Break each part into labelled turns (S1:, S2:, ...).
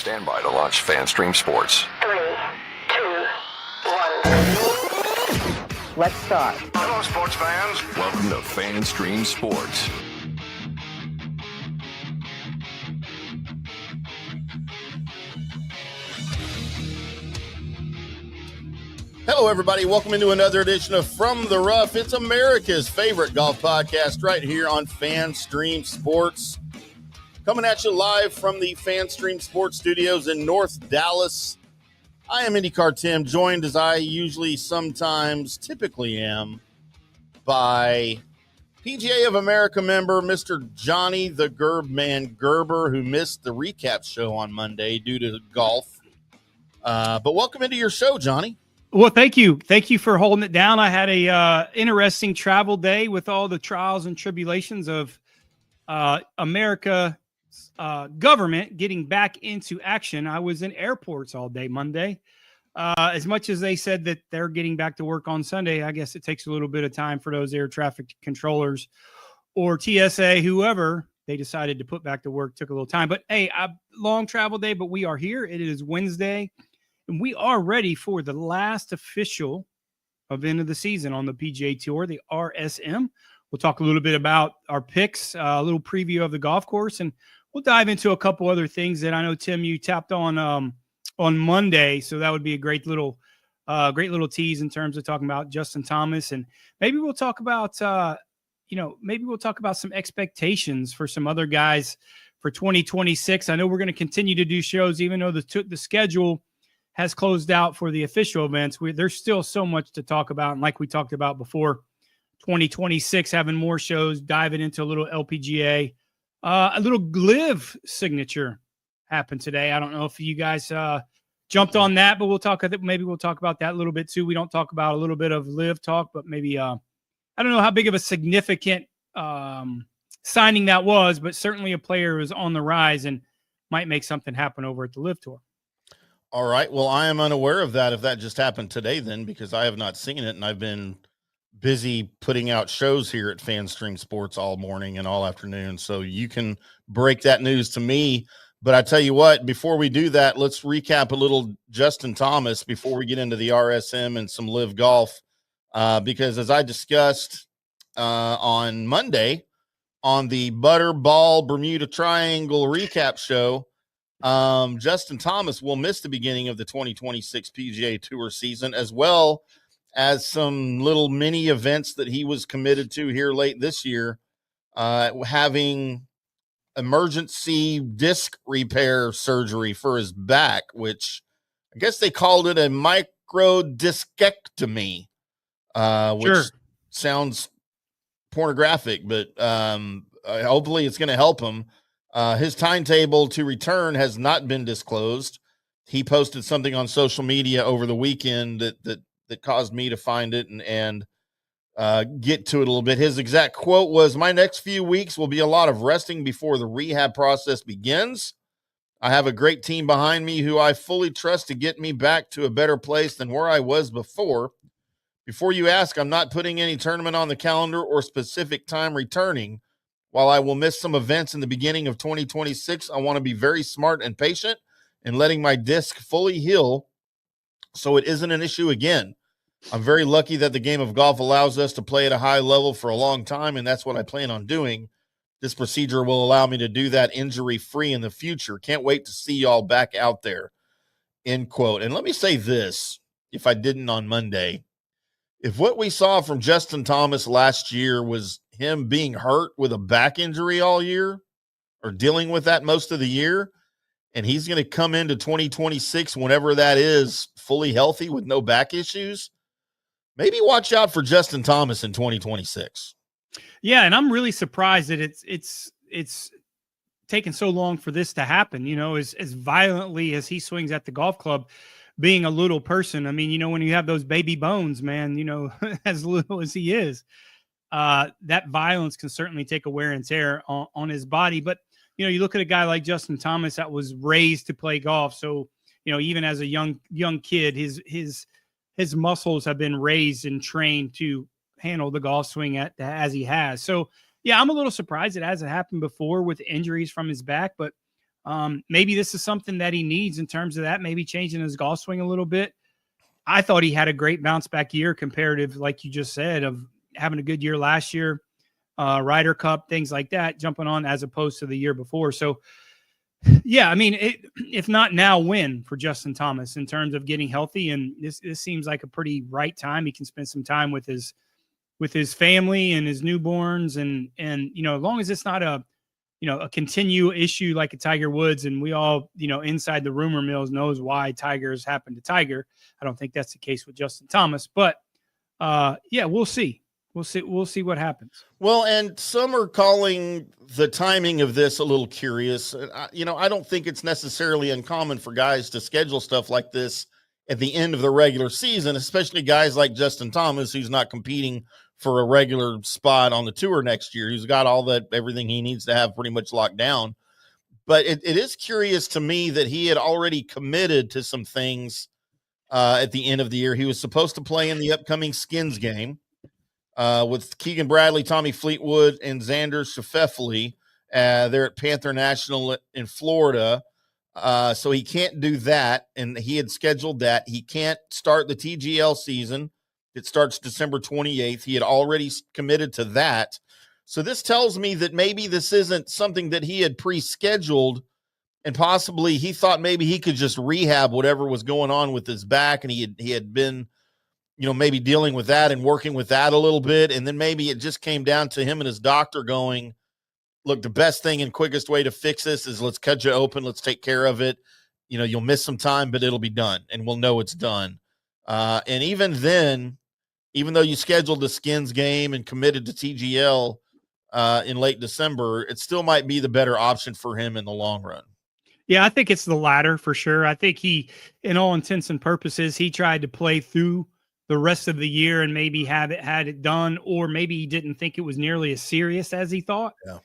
S1: Stand by to launch FanStream Sports.
S2: 3, 2, 1. Let's start.
S1: Hello, sports fans. Welcome to FanStream Sports.
S3: Hello, everybody. Welcome into another edition of From the Rough. It's America's favorite golf podcast right here on FanStream Sports. Coming at you live from the FanStream Sports studios in North Dallas. I am IndyCarTim, joined as I usually, sometimes, typically am, by PGA of America member Mr. Johnny the Gerber, who missed the recap show on Monday due to golf. But welcome into your show, Johnny.
S4: Well, thank you. Thank you for holding it down. I had a interesting travel day with all the trials and tribulations of America government getting back into action. I was in airports all day Monday. As much as they said that they're getting back to work on Sunday, I guess it takes a little bit of time for those air traffic controllers or TSA, whoever they decided to put back to work. Took a little time. But, hey, a long travel day, but we are here. It is Wednesday. And we are ready for the last official event of the season on the PGA Tour, the RSM. We'll talk a little bit about our picks, a little preview of the golf course, and we'll dive into a couple other things that I know, Tim, you tapped on Monday. So that would be a great little tease in terms of talking about Justin Thomas, and maybe we'll talk about some expectations for some other guys for 2026. I know we're going to continue to do shows, even though the schedule has closed out for the official events. There's still so much to talk about. And like we talked about before, 2026, having more shows, diving into a little LPGA, a little Live signature happened today. I don't know if you guys jumped on that, but maybe we'll talk about that a little bit too. We don't talk about a little bit of Live talk, but maybe, I don't know how big of a significant signing that was, but certainly a player who's on the rise and might make something happen over at the Live Tour.
S3: All right. Well, I am unaware of that, if that just happened today then, because I have not seen it, and I've been busy putting out shows here at FanStream Sports all morning and all afternoon. So you can break that news to me. But I tell you what, before we do that, let's recap a little Justin Thomas before we get into the RSM and some Live Golf. Because as I discussed on Monday on the Butterball Bermuda Triangle recap show, Justin Thomas will miss the beginning of the 2026 PGA Tour season, as well as some little mini events that he was committed to here late this year, having emergency disc repair surgery for his back, which I guess they called it a microdiscectomy, which sounds pornographic, but hopefully it's going to help him. His timetable to return has not been disclosed. He posted something on social media over the weekend that caused me to find it and get to it a little bit. His exact quote was, "My next few weeks will be a lot of resting before the rehab process begins. I have a great team behind me who I fully trust to get me back to a better place than where I was before. Before you ask, I'm not putting any tournament on the calendar or specific time returning. While I will miss some events in the beginning of 2026, I want to be very smart and patient in letting my disc fully heal so it isn't an issue again. I'm very lucky that the game of golf allows us to play at a high level for a long time, and that's what I plan on doing. This procedure will allow me to do that injury-free in the future. Can't wait to see y'all back out there," end quote. And let me say this, if I didn't on Monday. If what we saw from Justin Thomas last year was him being hurt with a back injury all year, or dealing with that most of the year, and he's going to come into 2026, whenever that is, fully healthy with no back issues, maybe watch out for Justin Thomas in 2026.
S4: Yeah, and I'm really surprised that it's taken so long for this to happen, as violently as he swings at the golf club. Being a little person, I mean, when you have those baby bones, man, as little as he is, that violence can certainly take a wear and tear on his body. But, you look at a guy like Justin Thomas that was raised to play golf. So, even as a young kid, his muscles have been raised and trained to handle the golf swing as he has. So, yeah, I'm a little surprised it hasn't happened before with injuries from his back, but Maybe this is something that he needs in terms of that, maybe changing his golf swing a little bit. I thought he had a great bounce back year comparative, like you just said, of having a good year last year, Ryder Cup, things like that, jumping on as opposed to the year before. So, yeah, I mean, if not now, when for Justin Thomas in terms of getting healthy? And this seems like a pretty right time. He can spend some time with his family and his newborns, and as long as it's not a continual issue like a Tiger Woods, and we all inside the rumor mills knows why Tigers happened to Tiger. I don't think that's the case with Justin Thomas, but yeah, we'll see. We'll see what happens.
S3: Well, and some are calling the timing of this a little curious. I don't think it's necessarily uncommon for guys to schedule stuff like this at the end of the regular season, especially guys like Justin Thomas, who's not competing for a regular spot on the tour next year. He's got everything he needs to have pretty much locked down. But it is curious to me that he had already committed to some things at the end of the year. He was supposed to play in the upcoming Skins game with Keegan Bradley, Tommy Fleetwood, and Xander Schauffele. They're at Panther National in Florida. So he can't do that, and he had scheduled that. He can't start the TGL season. It starts December 28th. He had already committed to that. So this tells me that maybe this isn't something that he had pre-scheduled, and possibly he thought maybe he could just rehab whatever was going on with his back, and he had been maybe dealing with that and working with that a little bit, and then maybe it just came down to him and his doctor going, look, the best thing and quickest way to fix this is let's cut you open. Let's take care of it. You'll miss some time, but it'll be done, and we'll know it's done. And even then, even though you scheduled the Skins game and committed to TGL in late December, it still might be the better option for him in the long run.
S4: Yeah, I think it's the latter for sure. I think he, in all intents and purposes, he tried to play through the rest of the year and maybe had it done, or maybe he didn't think it was nearly as serious as he thought.
S3: Yeah.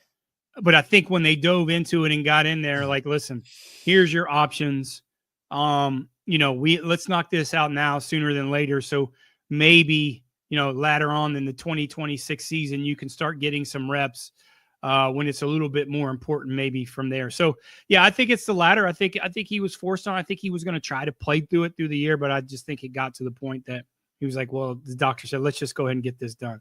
S4: But I think when they dove into it and got in there, like, listen, here's your options. Let's knock this out now sooner than later. So maybe, later on in the 2026 season, you can start getting some reps when it's a little bit more important, maybe from there. So yeah, I think it's the latter. I think he was forced on. I think he was going to try to play through it through the year, but I just think it got to the point that he was like, well, the doctor said, let's just go ahead and get this done.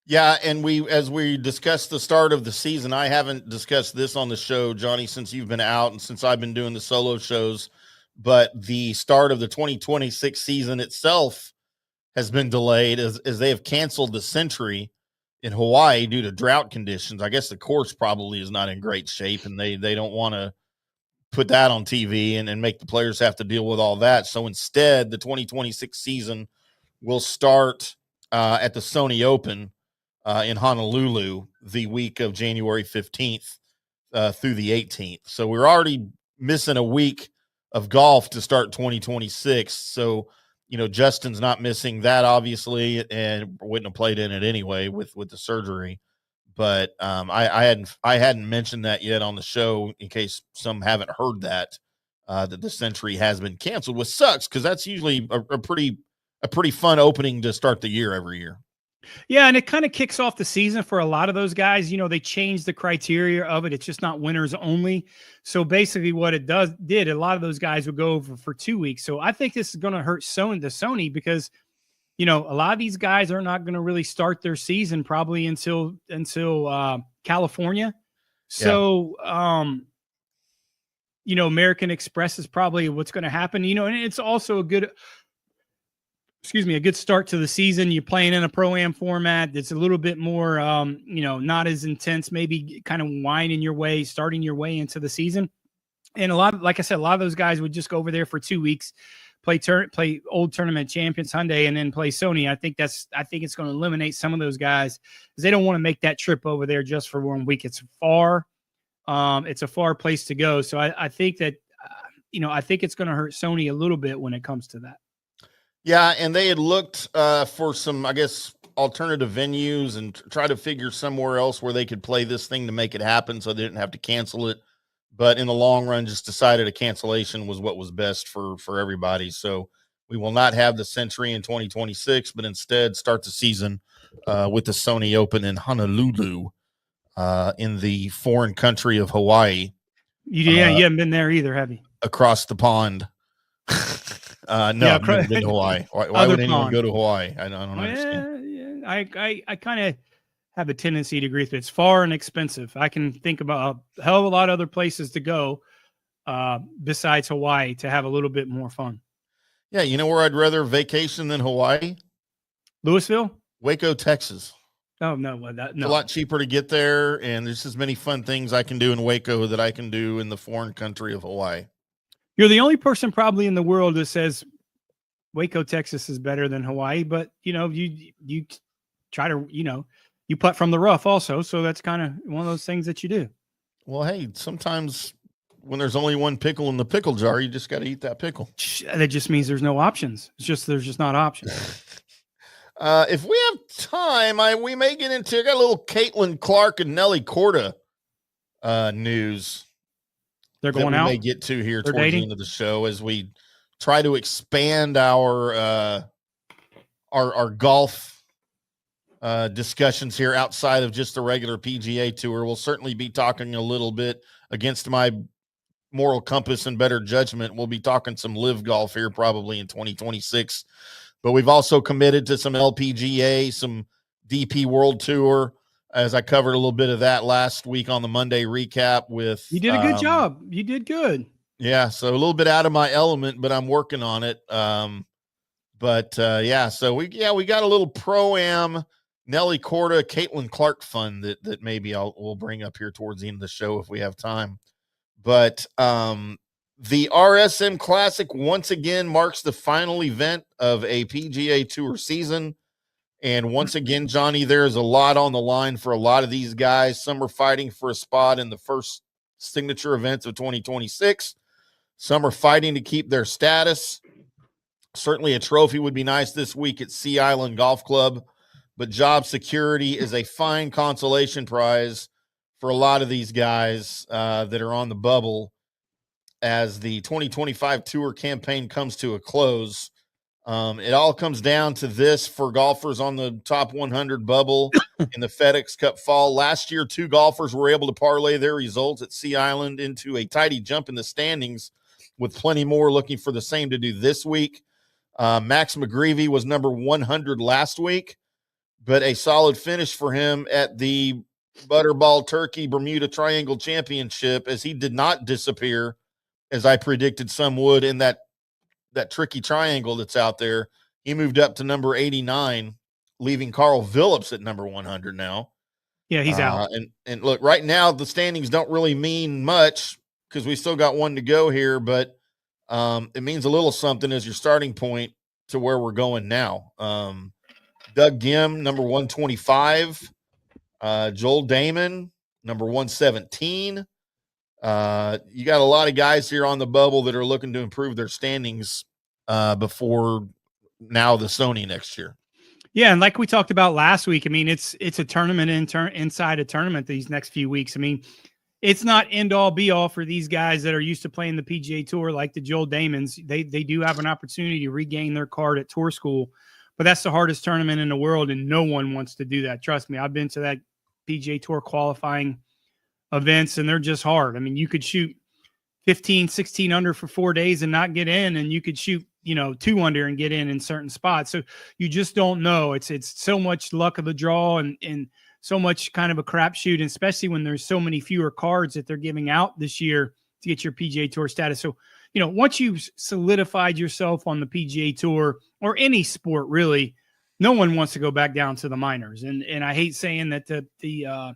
S3: Yeah, and as we discussed the start of the season, I haven't discussed this on the show, Johnny, since you've been out and since I've been doing the solo shows, but the start of the 2026 season itself has been delayed as they have canceled the Century in Hawaii due to drought conditions. I guess the course probably is not in great shape, and they don't want to put that on TV and make the players have to deal with all that. So instead, the 2026 season will start at the Sony Open in Honolulu the week of January 15th through the 18th. So we're already missing a week of golf to start 2026. So, Justin's not missing that, obviously, and wouldn't have played in it anyway with the surgery. But I hadn't mentioned that yet on the show in case some haven't heard that the Century has been canceled, which sucks because that's usually a pretty fun opening to start the year every year.
S4: Yeah, and it kind of kicks off the season for a lot of those guys. They changed the criteria of it. It's just not winners only. So basically what it did, a lot of those guys would go over for 2 weeks. So I think this is going to hurt Sony because, a lot of these guys are not going to really start their season probably until California. So, American Express is probably what's going to happen, and it's also a good start to the season. You're playing in a pro-am format that's a little bit more, not as intense, maybe kind of starting your way into the season. And like I said, a lot of those guys would just go over there for 2 weeks, play old tournament champions Hyundai, and then play Sony. I think it's going to eliminate some of those guys because they don't want to make that trip over there just for 1 week. It's far. It's a far place to go. So I think that, I think it's going to hurt Sony a little bit when it comes to that.
S3: Yeah, and they had looked for some, I guess, alternative venues and try to figure somewhere else where they could play this thing to make it happen so they didn't have to cancel it. But in the long run, just decided a cancellation was what was best for everybody. So we will not have the Century in 2026, but instead start the season with the Sony Open in Honolulu in the foreign country of Hawaii.
S4: You haven't been there either, have you?
S3: Across the pond. No,
S4: Yeah,
S3: I've never been to Hawaii. Why would anyone go to Hawaii? I don't understand.
S4: Yeah. I kind of have a tendency to agree with it. It's far and expensive. I can think about a hell of a lot of other places to go besides Hawaii to have a little bit more fun.
S3: Yeah, you know where I'd rather vacation than Hawaii?
S4: Louisville?
S3: Waco, Texas.
S4: Oh, no. No.
S3: It's a lot cheaper to get there, and there's as many fun things I can do in Waco that I can do in the foreign country of Hawaii.
S4: You're the only person probably in the world that says Waco, Texas is better than Hawaii, but you try to, you putt from the rough also. So that's kind of one of those things that you do.
S3: Well, hey, sometimes when there's only one pickle in the pickle jar, you just got to eat that pickle.
S4: That just means there's no options. There's just not options.
S3: If we have time, we may get into, I got a little Caitlin Clark and Nelly Korda news.
S4: They're going out.
S3: We may get to here towards the end of the show as we try to expand our golf discussions here outside of just the regular PGA Tour. We'll certainly be talking a little bit against my moral compass and better judgment. We'll be talking some live golf here probably in 2026. But we've also committed to some LPGA, some DP World Tour, as I covered a little bit of that last week on the Monday recap with.
S4: You did a good job. You did good.
S3: Yeah, so a little bit out of my element, but I'm working on it. So we got a little Pro-Am Nelly Korda, Caitlin Clark fun that maybe we'll bring up here towards the end of the show if we have time. But the RSM Classic once again marks the final event of a PGA Tour season. And once again, Johnny, there's a lot on the line for a lot of these guys. Some are fighting for a spot in the first signature events of 2026. Some are fighting to keep their status. Certainly a trophy would be nice this week at Sea Island Golf Club, but job security is a fine consolation prize for a lot of these guys that are on the bubble as the 2025 Tour campaign comes to a close. It all comes down to this for golfers on the top 100 bubble in the FedEx Cup Fall. Last year, 2 golfers were able to parlay their results at Sea Island into a tidy jump in the standings, with plenty more looking for the same to do this week. Max McGreevy was number 100 last week, but a solid finish for him at the Butterball Turkey Bermuda Triangle Championship, as he did not disappear, as I predicted some would, in that tricky triangle that's out there. He moved up to number 89, leaving Carl Phillips at number 100 now.
S4: Yeah, he's out.
S3: And look, right now the standings don't really mean much because we still got one to go here, but it means a little something as your starting point to where we're going now. Doug Gim, number 125. Joel Damon, number 117. You got a lot of guys here on the bubble that are looking to improve their standings before now the Sony next year.
S4: Yeah, and like we talked about last week, I mean, it's a tournament inside a tournament these next few weeks. I mean, it's not end all be all for these guys that are used to playing the PGA Tour like the Joel Damons. They do have an opportunity to regain their card at Tour School, but that's the hardest tournament in the world, and no one wants to do that. Trust me, I've been to that PGA Tour qualifying events, and they're just hard. I mean, you could shoot 15, 16 under for 4 days and not get in, and you could shoot 2 under and get in certain spots. So you just don't know. It's so much luck of the draw and so much kind of a crapshoot, and especially when there's so many fewer cards that they're giving out this year to get your PGA Tour status. So, once you've solidified yourself on the PGA Tour or any sport, really, no one wants to go back down to the minors. And I hate saying that the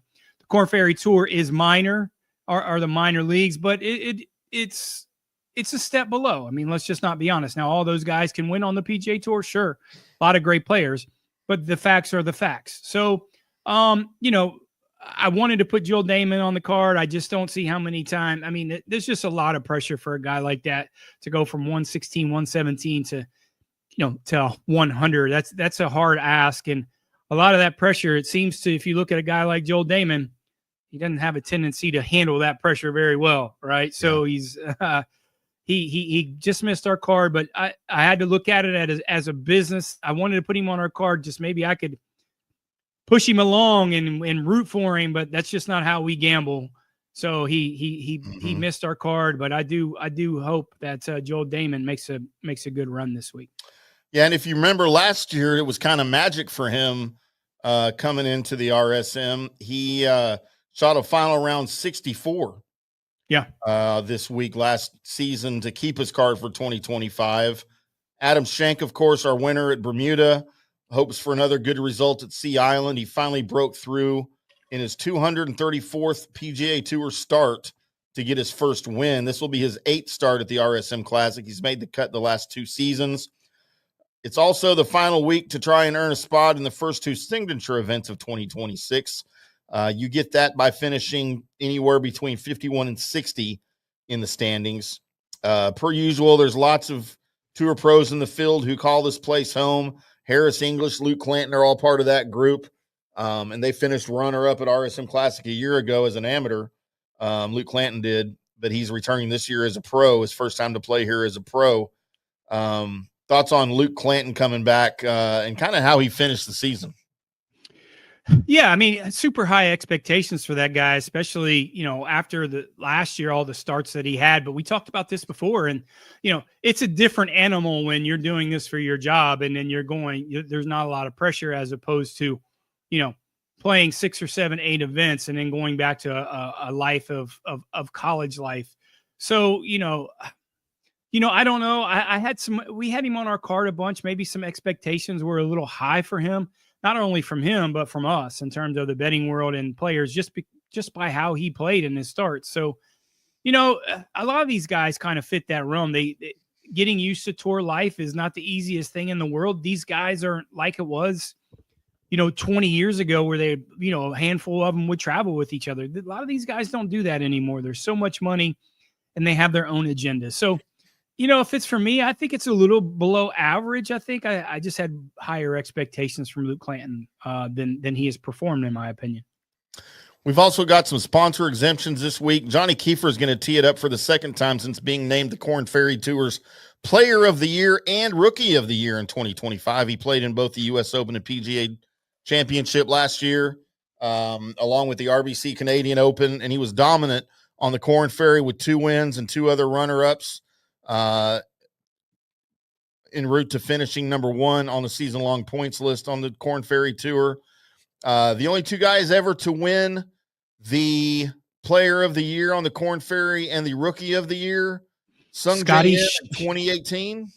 S4: Korn Ferry Tour is minor or the minor leagues, but it's a step below. I mean, let's just not be honest. Now, all those guys can win on the PGA Tour. Sure. A lot of great players, but the facts are the facts. So, I wanted to put Joel Damon on the card. I just don't see how many times. I mean, there's just a lot of pressure for a guy like that to go from 116, 117 to 100. That's a hard ask. And a lot of that pressure, it seems to, if you look at a guy like Joel Damon, he doesn't have a tendency to handle that pressure very well. Right. So he's, he just missed our card, but I had to look at it as a business. I wanted to put him on our card. Just maybe I could push him along and root for him, but that's just not how we gamble. So he missed our card, but I do hope that Joel Damon makes a good run this week.
S3: Yeah, and if you remember last year, it was kind of magic for him coming into the RSM. He shot a final round 64.
S4: Yeah.
S3: This week last season to keep his card for 2025. Adam Schenk, of course, our winner at Bermuda, hopes for another good result at Sea Island. He finally broke through in his 234th PGA Tour start to get his first win. This will be his 8th start at the RSM Classic. He's made the cut the last 2 seasons. It's also the final week to try and earn a spot in the first 2 signature events of 2026. You get that by finishing anywhere between 51 and 60 in the standings. Per usual, there's lots of tour pros in the field who call this place home. Harris English, Luke Clanton are all part of that group. And they finished runner-up at RSM Classic a year ago as an amateur. Luke Clanton did, but he's returning this year as a pro, his first time to play here as a pro. Thoughts on Luke Clanton coming back and kind of how he finished the season?
S4: Yeah, I mean, super high expectations for that guy, especially, after the last year, all the starts that he had. But we talked about this before, and, it's a different animal when you're doing this for your job and then there's not a lot of pressure as opposed to, playing 6 or 7, 8 events and then going back to a life of college life. So, I don't know. We had him on our card a bunch. Maybe some expectations were a little high for him. Not only from him, but from us in terms of the betting world and players, just by how he played in his start. So, a lot of these guys kind of fit that realm. They getting used to tour life is not the easiest thing in the world. These guys aren't like it was, 20 years ago where they, a handful of them would travel with each other. A lot of these guys don't do that anymore. There's so much money and they have their own agenda. So, if it's for me, I think it's a little below average. I think I just had higher expectations from Luke Clanton than he has performed, in my opinion.
S3: We've also got some sponsor exemptions this week. Johnny Kiefer is going to tee it up for the second time since being named the Korn Ferry Tour's Player of the Year and Rookie of the Year in 2025. He played in both the U.S. Open and PGA Championship last year, along with the RBC Canadian Open, and he was dominant on the Korn Ferry with 2 wins and 2 other runner-ups. En route to finishing number 1 on the season-long points list on the Korn Ferry Tour. The only 2 guys ever to win the Player of the Year on the Korn Ferry and the Rookie of the Year, Scotty in 2018,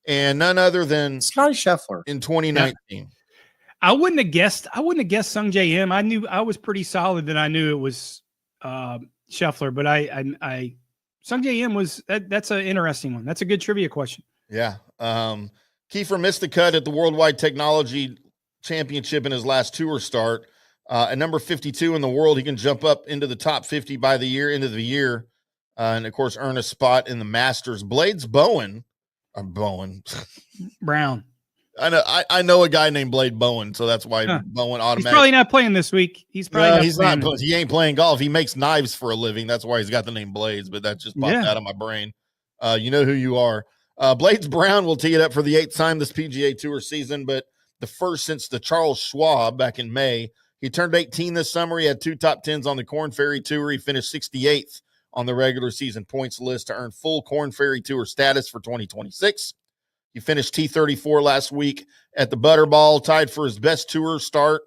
S3: and none other than
S5: Scotty Scheffler
S3: in 2019.
S4: Yeah. I wouldn't have guessed Sung J M. I was pretty solid that I knew it was Scheffler, but I Sung J M was that's an interesting one. That's a good trivia question.
S3: Yeah. Kiefer missed the cut at the Worldwide Technology Championship in his last tour start. At number 52 in the world, he can jump up into the top 50 by the end of the year, and of course earn a spot in the Masters. Blades Brown. I know a guy named Blade Bowen, so that's why Bowen automatically.
S4: He's probably not playing this week. He's not.
S3: He ain't playing golf. He makes knives for a living. That's why he's got the name Blades. But that just popped out of my brain. You know who you are. Blades Brown will tee it up for the 8th time this PGA Tour season, but the first since the Charles Schwab back in May. He turned 18 this summer. He had 2 top 10s on the Korn Ferry Tour. He finished 68th on the regular season points list to earn full Korn Ferry Tour status for 2026. He finished T34 last week at the Butterball, tied for his best tour start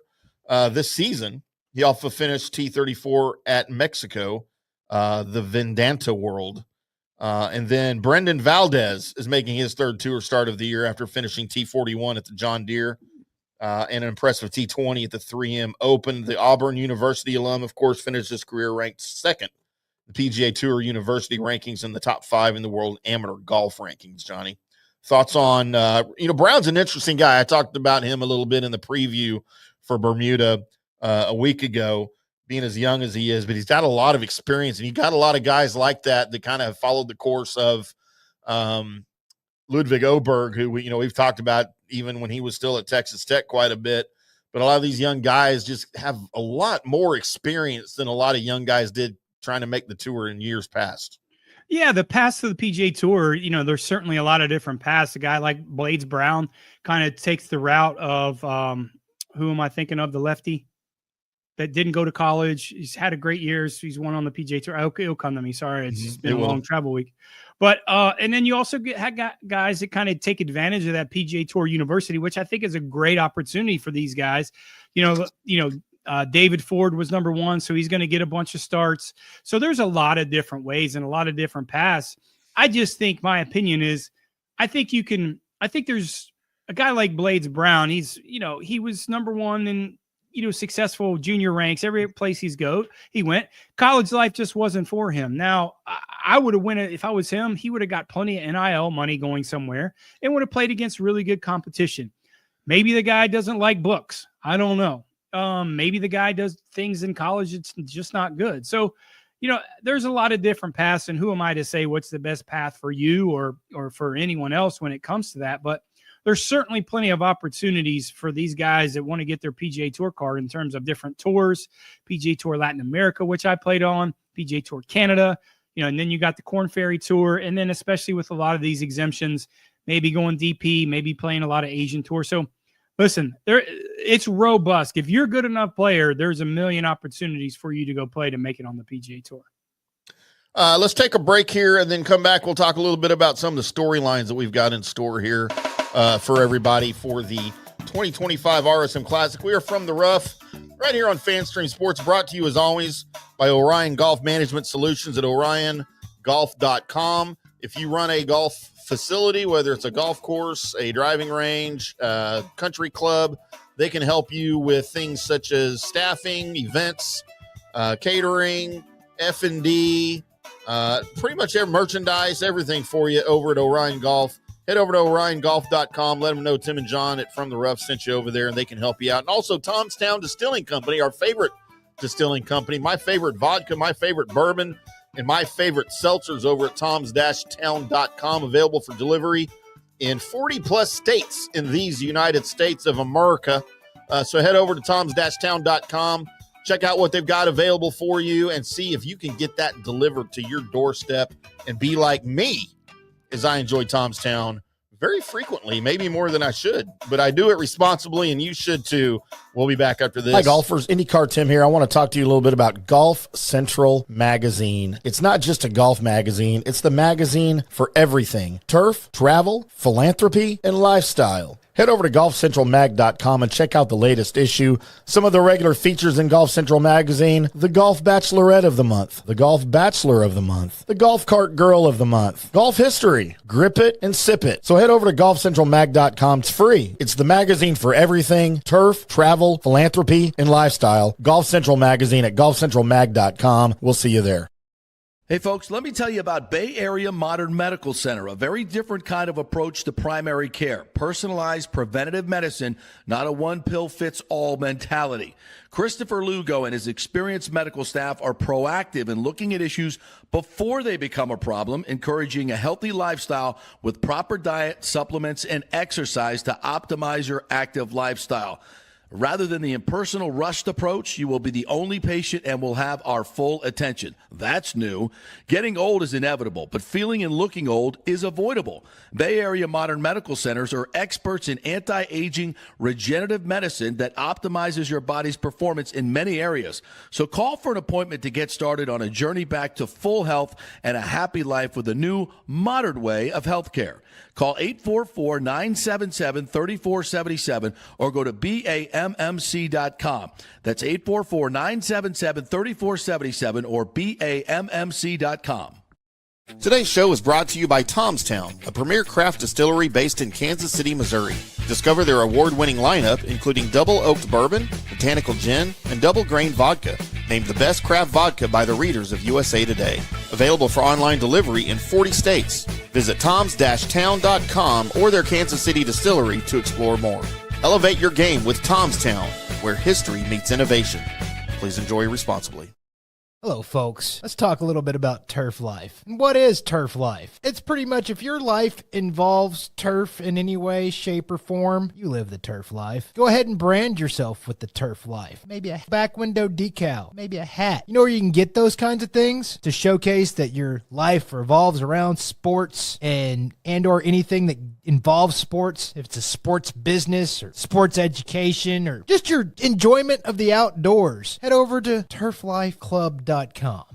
S3: this season. He also finished T34 at Mexico, the Vedanta World. And then Brendan Valdez is making his 3rd tour start of the year after finishing T41 at the John Deere and an impressive T20 at the 3M Open. The Auburn University alum, of course, finished his career ranked 2nd. The PGA Tour University rankings in the top 5 in the world amateur golf rankings, Johnny. Thoughts on, Brown's an interesting guy. I talked about him a little bit in the preview for Bermuda a week ago, being as young as he is, but he's got a lot of experience, and you got a lot of guys like that kind of followed the course of Ludwig Oberg, who we've talked about even when he was still at Texas Tech quite a bit. But a lot of these young guys just have a lot more experience than a lot of young guys did trying to make the tour in years past.
S4: Yeah, the paths to the PGA Tour, there's certainly a lot of different paths. A guy like Blades Brown kind of takes the route of who am I thinking of? The lefty? that didn't go to college. He's had a great year. He's won on the PGA Tour. Okay, it'll come to me. Sorry, it's just been a long travel week. But and then you also got guys that kind of take advantage of that PGA Tour University, which I think is a great opportunity for these guys. David Ford was number 1, so he's going to get a bunch of starts. So there's a lot of different ways and a lot of different paths. I just think my opinion is, I think there's a guy like Blades Brown. He was number 1 in, successful junior ranks, every place he went. College life just wasn't for him. Now, I would have went, if I was him, he would have got plenty of NIL money going somewhere and would have played against really good competition. Maybe the guy doesn't like books. I don't know. Maybe the guy does things in college it's just not good. So, there's a lot of different paths, and who am I to say what's the best path for you or for anyone else when it comes to that? But there's certainly plenty of opportunities for these guys that want to get their PGA Tour card in terms of different tours, PGA Tour Latin America, which I played on, PGA Tour Canada, and then you got the Korn Ferry Tour, and then especially with a lot of these exemptions, maybe going DP, maybe playing a lot of Asian Tour. So listen, it's robust. If you're a good enough player, there's a million opportunities for you to go play to make it on the PGA Tour.
S3: Let's take a break here and then come back. We'll talk a little bit about some of the storylines that we've got in store here for everybody for the 2025 RSM Classic. We are from the rough right here on FanStream Sports, brought to you as always by Orion Golf Management Solutions at OrionGolf.com. If you run a golf facility, whether it's a golf course, a driving range, country club, they can help you with things such as staffing, events, catering, F&D, pretty much every merchandise, everything for you over at Orion Golf. Head over to OrionGolf.com. Let them know Tim and John at From the Rough sent you over there, and they can help you out. And also Tomstown Distilling Company, our favorite distilling company, my favorite vodka, my favorite bourbon, and my favorite seltzers over at toms-town.com, available for delivery in 40-plus states in these United States of America. So head over to toms-town.com, check out what they've got available for you, and see if you can get that delivered to your doorstep and be like me, as I enjoy Tomstown very frequently, maybe more than I should, but I do it responsibly, and you should too. We'll be back after this.
S5: Hi, golfers. IndyCarTim here. I want to talk to you a little bit about Golf Central Magazine. It's not just a golf magazine. It's the magazine for everything: turf, travel, philanthropy, and lifestyle. Head over to golfcentralmag.com and check out the latest issue. Some of the regular features in Golf Central Magazine: the Golf Bachelorette of the Month, the Golf Bachelor of the Month, the Golf Cart Girl of the Month, Golf History, Grip It and Sip It. So head over to golfcentralmag.com. It's free. It's the magazine for everything: turf, travel, philanthropy, and lifestyle. Golf Central Magazine at golfcentralmag.com. We'll see you there.
S6: Hey, folks, let me tell you about Bay Area Modern Medical Center, a very different kind of approach to primary care. Personalized preventative medicine, not a one-pill-fits-all mentality. Christopher Lugo and his experienced medical staff are proactive in looking at issues before they become a problem, encouraging a healthy lifestyle with proper diet, supplements, and exercise to optimize your active lifestyle. Rather than the impersonal, rushed approach, you will be the only patient and will have our full attention. That's new. Getting old is inevitable, but feeling and looking old is avoidable. Bay Area Modern Medical Centers are experts in anti-aging regenerative medicine that optimizes your body's performance in many areas. So call for an appointment to get started on a journey back to full health and a happy life with a new, modern way of healthcare. Call 844-977-3477 or go to BAMMC.com. That's 844-977-3477 or BAMMC.com.
S3: Today's show is brought to you by Tomstown, a premier craft distillery based in Kansas City, Missouri. Discover their award-winning lineup, including double oaked bourbon, botanical gin, and double grain vodka, named the best craft vodka by the readers of USA Today. Available for online delivery in 40 states. Visit toms-town.com or their Kansas City distillery to explore more. Elevate your game with Tomstown, where history meets innovation. Please enjoy responsibly.
S7: Hello, folks. Let's talk a little bit about turf life. What is turf life? It's pretty much if your life involves turf in any way, shape, or form, you live the turf life. Go ahead and brand yourself with the turf life. Maybe a back window decal, maybe a hat. You know where you can get those kinds of things to showcase that your life revolves around sports and or anything that involves sports. If it's a sports business or sports education or just your enjoyment of the outdoors, head over to turflifeclub.com.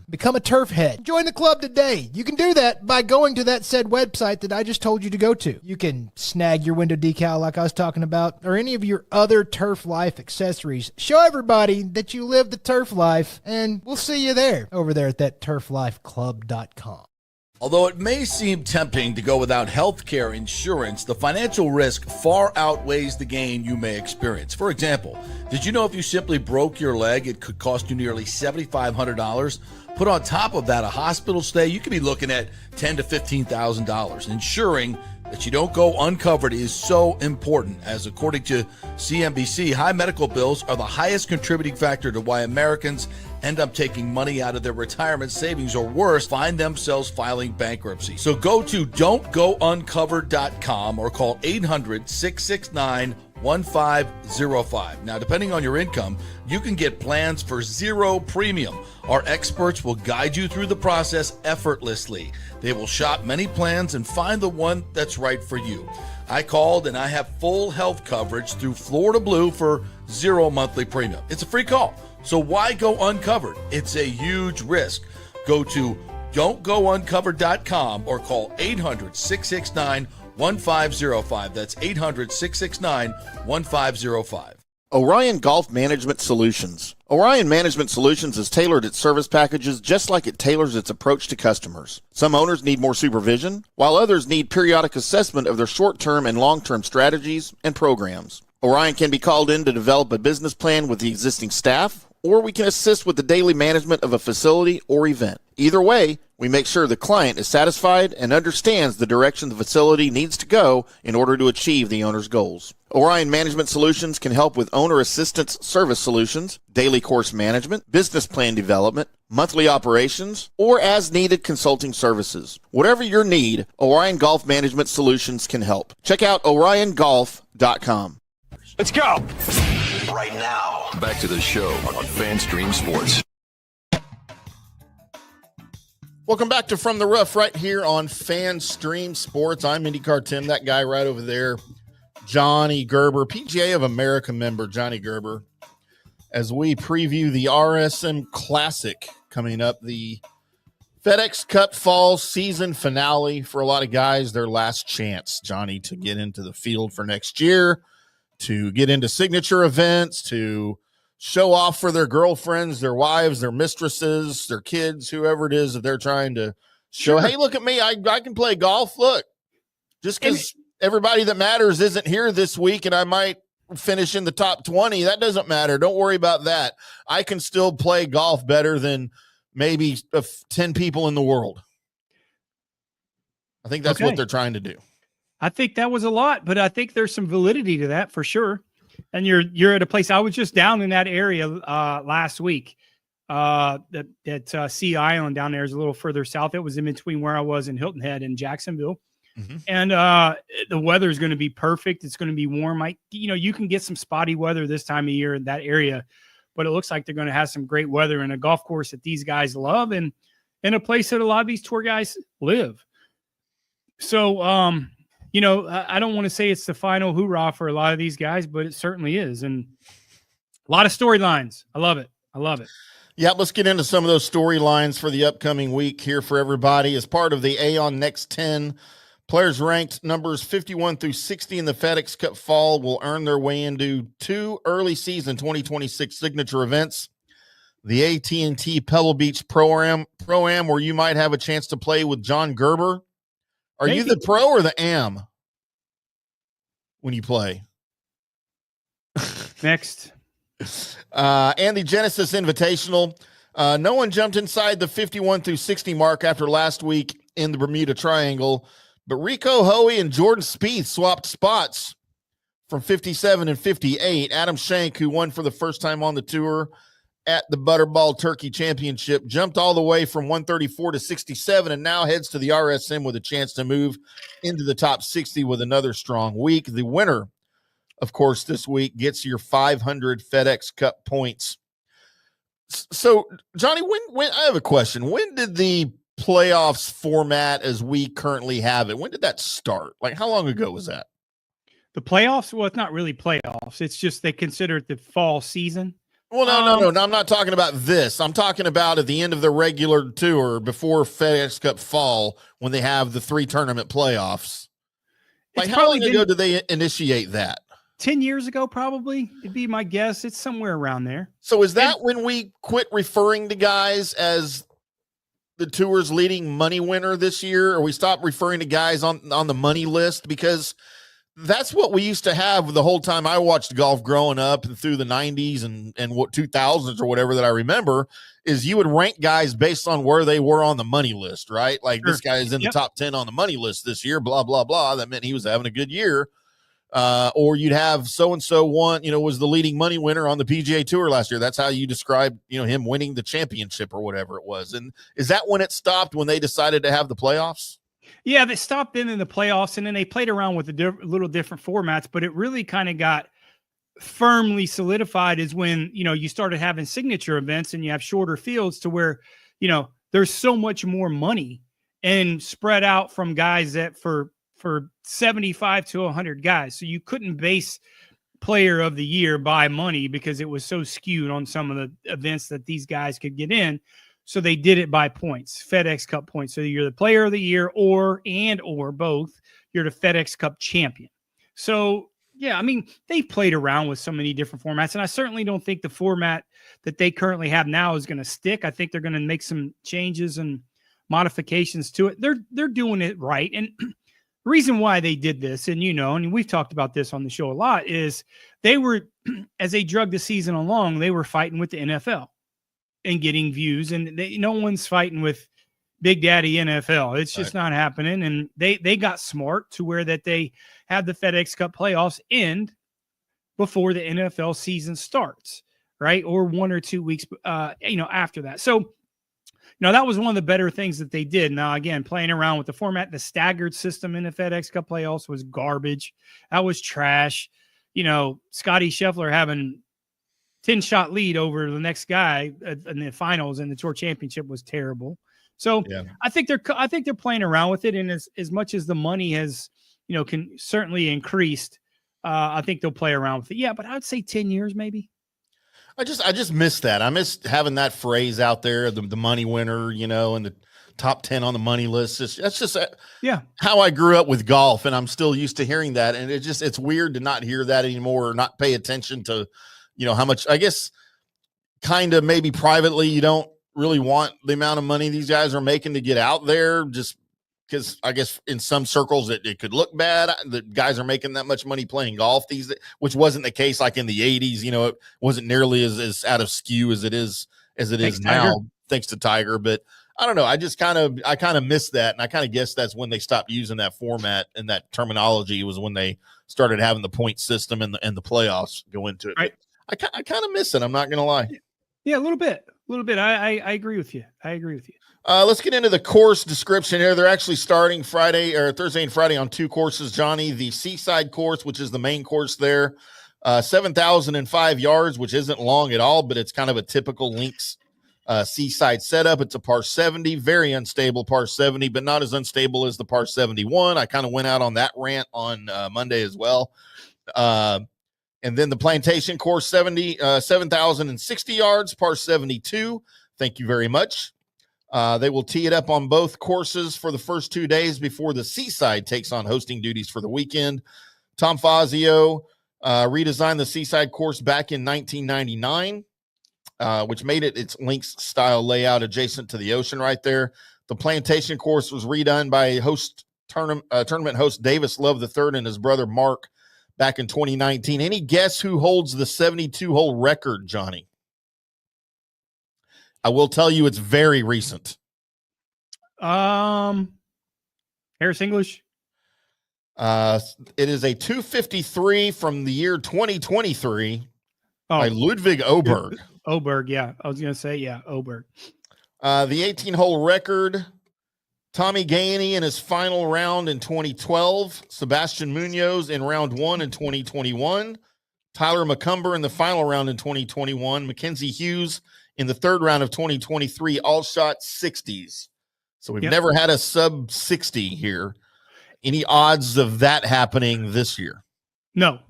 S7: Become a turf head. Join the club today. You can do that by going to that said website that I just told you to go to. You can snag your window decal like I was talking about, or any of your other turf life accessories. Show everybody that you live the turf life, and we'll see you there over there at that turflifeclub.com.
S6: Although it may seem tempting to go without health care insurance, the financial risk far outweighs the gain you may experience. For example, did you know if you simply broke your leg, it could cost you nearly $7,500? Put on top of that a hospital stay, you could be looking at $10,000 to $15,000. Ensuring that you don't go uncovered is so important, as according to CNBC, high medical bills are the highest contributing factor to why Americans end up taking money out of their retirement savings, or worse, find themselves filing bankruptcy. So go to don'tgouncovered.com or call 800-669-1505. Now, depending on your income, you can get plans for zero premium. Our experts will guide you through the process effortlessly. They will shop many plans and find the one that's right for you. I called and I have full health coverage through Florida Blue for zero monthly premium. It's a free call. So why go uncovered? It's a huge risk. Go to don'tgouncovered.com or call 800-669-1505. That's 800-669-1505.
S3: Orion Golf Management Solutions. Orion Management Solutions has tailored its service packages just like it tailors its approach to customers. Some owners need more supervision, while others need periodic assessment of their short-term and long-term strategies and programs. Orion can be called in to develop a business plan with the existing staff, or we can assist with the daily management of a facility or event. Either way, we make sure the client is satisfied and understands the direction the facility needs to go in order to achieve the owner's goals. Orion Management Solutions can help with owner assistance service solutions, daily course management, business plan development, monthly operations, or as-needed consulting services. Whatever your need, Orion Golf Management Solutions can help. Check out oriongolf.com.
S1: Let's go. Right now. Back to the show on FanStream Sports.
S3: Welcome back to From the Rough right here on FanStream Sports. I'm IndyCarTim, that guy right over there, Johnny Gerber, PGA of America member Johnny Gerber, as we preview the RSM Classic coming up, the FedEx Cup Fall season finale for a lot of guys, their last chance, Johnny, to get into the field for next year, to get into signature events, to show off for their girlfriends, their wives, their mistresses, their kids, whoever it is that they're trying to show, hey, look at me, I can play golf. Look, just because everybody that matters isn't here this week and I might finish in the top 20, that doesn't matter. Don't worry about that. I can still play golf better than maybe 10 people in the world. I think that's what they're trying to do.
S4: I think that was a lot, but I think there's some validity to that for sure. And you're at a place. I was just down in that area last week. That Sea Island down there is a little further south. It was in between where I was in Hilton Head and Jacksonville. Mm-hmm. And the weather is going to be perfect. It's going to be warm. You can get some spotty weather this time of year in that area, but it looks like they're going to have some great weather in a golf course that these guys love and in a place that a lot of these tour guys live. So, I don't want to say it's the final hoorah for a lot of these guys, but it certainly is. And a lot of storylines. I love it.
S3: Yeah, let's get into some of those storylines for the upcoming week here for everybody. As part of the Aon Next 10, players ranked numbers 51 through 60 in the FedEx Cup Fall will earn their way into two early season 2026 signature events. The AT&T Pebble Beach Pro-Am, where you might have a chance to play with John Gerber. Are you the pro or the am when you play?
S4: Next.
S3: And the Genesis Invitational. No one jumped inside the 51 through 60 mark after last week in the Bermuda Triangle, but Rico Hoey and Jordan Spieth swapped spots from 57 and 58. Adam Schenk, who won for the first time on the tour, at the Butterball Turkey Championship, jumped all the way from 134 to 67, and now heads to the RSM with a chance to move into the top 60 with another strong week. The winner, of course, this week gets your 500 FedEx Cup points. So, Johnny, when I have a question. When did the playoffs format as we currently have it, when did that start? Like, how long ago was that?
S4: The playoffs? Well, it's not really playoffs. It's just they consider it the fall season.
S3: Well, no. I'm not talking about this. I'm talking about at the end of the regular tour before FedEx Cup fall when they have the 3 tournament playoffs. Like, how long ago did they initiate that?
S4: 10 years ago, probably. It'd be my guess. It's somewhere around there.
S3: So is that when we quit referring to guys as the tour's leading money winner this year, or we stopped referring to guys on the money list? Because that's what we used to have the whole time I watched golf growing up and through the 90s and what 2000s or whatever that I remember, is you would rank guys based on where they were on the money list, right? Like, sure, this guy is in the top 10 on the money list this year, blah, blah, blah. That meant he was having a good year. Or you'd have so-and-so was the leading money winner on the PGA Tour last year. That's how you describe, him winning the championship or whatever it was. And is that when it stopped, when they decided to have the playoffs?
S4: Yeah, they stopped in the playoffs, and then they played around with little different formats, but it really kind of got firmly solidified is when, you started having signature events and you have shorter fields to where, there's so much more money and spread out from guys that for 75 to 100 guys. So you couldn't base player of the year by money because it was so skewed on some of the events that these guys could get in. So they did it by points, FedEx Cup points. So you're the player of the year or both. You're the FedEx Cup champion. So, yeah, I mean, they've played around with so many different formats, and I certainly don't think the format that they currently have now is going to stick. I think they're going to make some changes and modifications to it. They're doing it right. And the reason why they did this, and and we've talked about this on the show a lot, is they were, as they drug the season along, they were fighting with the NFL and getting views, and no one's fighting with Big Daddy NFL. It's just not happening. And they got smart to where that they had the FedEx Cup playoffs end before the NFL season starts, right? Or 1 or 2 weeks, after that. So, that was one of the better things that they did. Now, again, playing around with the format, the staggered system in the FedEx Cup playoffs was garbage. That was trash. Scotty Scheffler having 10-shot lead over the next guy in the finals and the Tour Championship was terrible. So yeah. I think they're playing around with it, and as much as the money has, can certainly increased, I think they'll play around with it. Yeah, but I would say 10 years maybe.
S3: I just miss that. I miss having that phrase out there, the money winner, and the top 10 on the money list. That's just how I grew up with golf, and I'm still used to hearing that. And it's weird to not hear that anymore, or not pay attention to, how much, I guess, kind of maybe privately you don't really want the amount of money these guys are making to get out there, just because I guess in some circles it could look bad. The guys are making that much money playing golf which wasn't the case like in the 80s. It wasn't nearly as out of skew as it is now, thanks to Tiger. But I don't know. I kind of miss that, and I kind of guess that's when they stopped using that format and that terminology was when they started having the point system and the playoffs go into it. Right. I kind of miss it. I'm not going to lie.
S4: Yeah, a little bit. I agree with you.
S3: Let's get into the course description here. They're actually starting Thursday and Friday on 2 courses, Johnny. The Seaside course, which is the main course there, 7,005 yards, which isn't long at all, but it's kind of a typical links Seaside setup. It's a par 70, very unstable par 70, but not as unstable as the par 71. I kind of went out on that rant on Monday as well. And then the Plantation course, 7,060 yards, par 72. Thank you very much. They will tee it up on both courses for the first 2 days before the Seaside takes on hosting duties for the weekend. Tom Fazio redesigned the Seaside course back in 1999, which made it its links style layout adjacent to the ocean right there. The Plantation course was redone by tournament host Davis Love III and his brother Mark back in 2019. Any guess who holds the 72-hole record, Johnny? I will tell you it's very recent.
S4: Harris English.
S3: It is a 253 from the year 2023 by Ludwig Oberg.
S4: Oberg, yeah. I was going to say, yeah, Oberg.
S3: The 18-hole record, Tommy Gainey in his final round in 2012, Sebastian Munoz in round 1 in 2021, Tyler McCumber in the final round in 2021, Mackenzie Hughes in the third round of 2023, all shot 60s. So we've never had a sub 60 here. Any odds of that happening this year?
S4: No.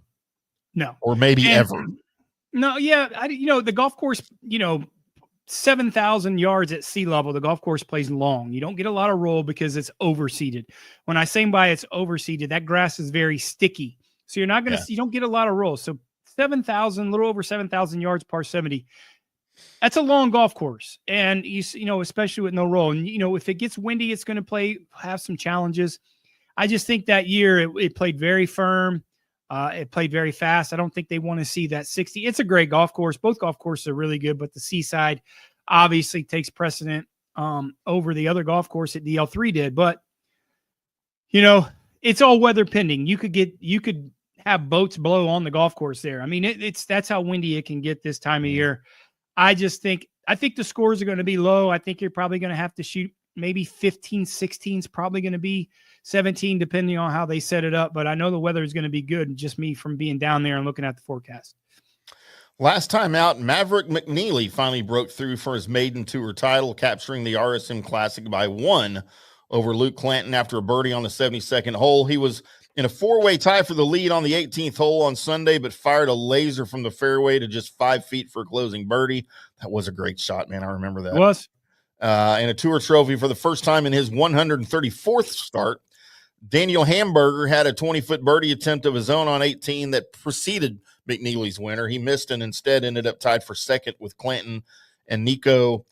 S3: Or maybe ever.
S4: No, yeah. The golf course, 7,000 yards at sea level, the golf course plays long. You don't get a lot of roll because it's overseeded. When I say by it's overseeded, that grass is very sticky. So you're not going to, you don't get a lot of roll. So 7,000, a little over 7,000 yards par 70. That's a long golf course. And especially with no roll. And if it gets windy, it's going to have some challenges. I just think that year it played very firm. It played very fast. I don't think they want to see that 60. It's a great golf course. Both golf courses are really good, but the Seaside obviously takes precedent over the other golf course that DL3 did. But, it's all weather pending. You could have boats blow on the golf course there. I mean, that's how windy it can get this time of year. I think the scores are going to be low. I think you're probably going to have to shoot maybe 15, 16 is probably going to be 17, depending on how they set it up. But I know the weather is going to be good. Just me from being down there and looking at the forecast.
S3: Last time out, Maverick McNeely finally broke through for his maiden tour title, capturing the RSM Classic by 1 over Luke Clanton after a birdie on the 72nd hole. He was in a 4-way tie for the lead on the 18th hole on Sunday, but fired a laser from the fairway to just 5 feet for a closing birdie. That was a great shot, man. I remember that.
S4: It was.
S3: And a tour trophy for the first time in his 134th start. Daniel Hamburger had a 20-foot birdie attempt of his own on 18 that preceded McNeely's winner. He missed and instead ended up tied for second with Clanton and Nico.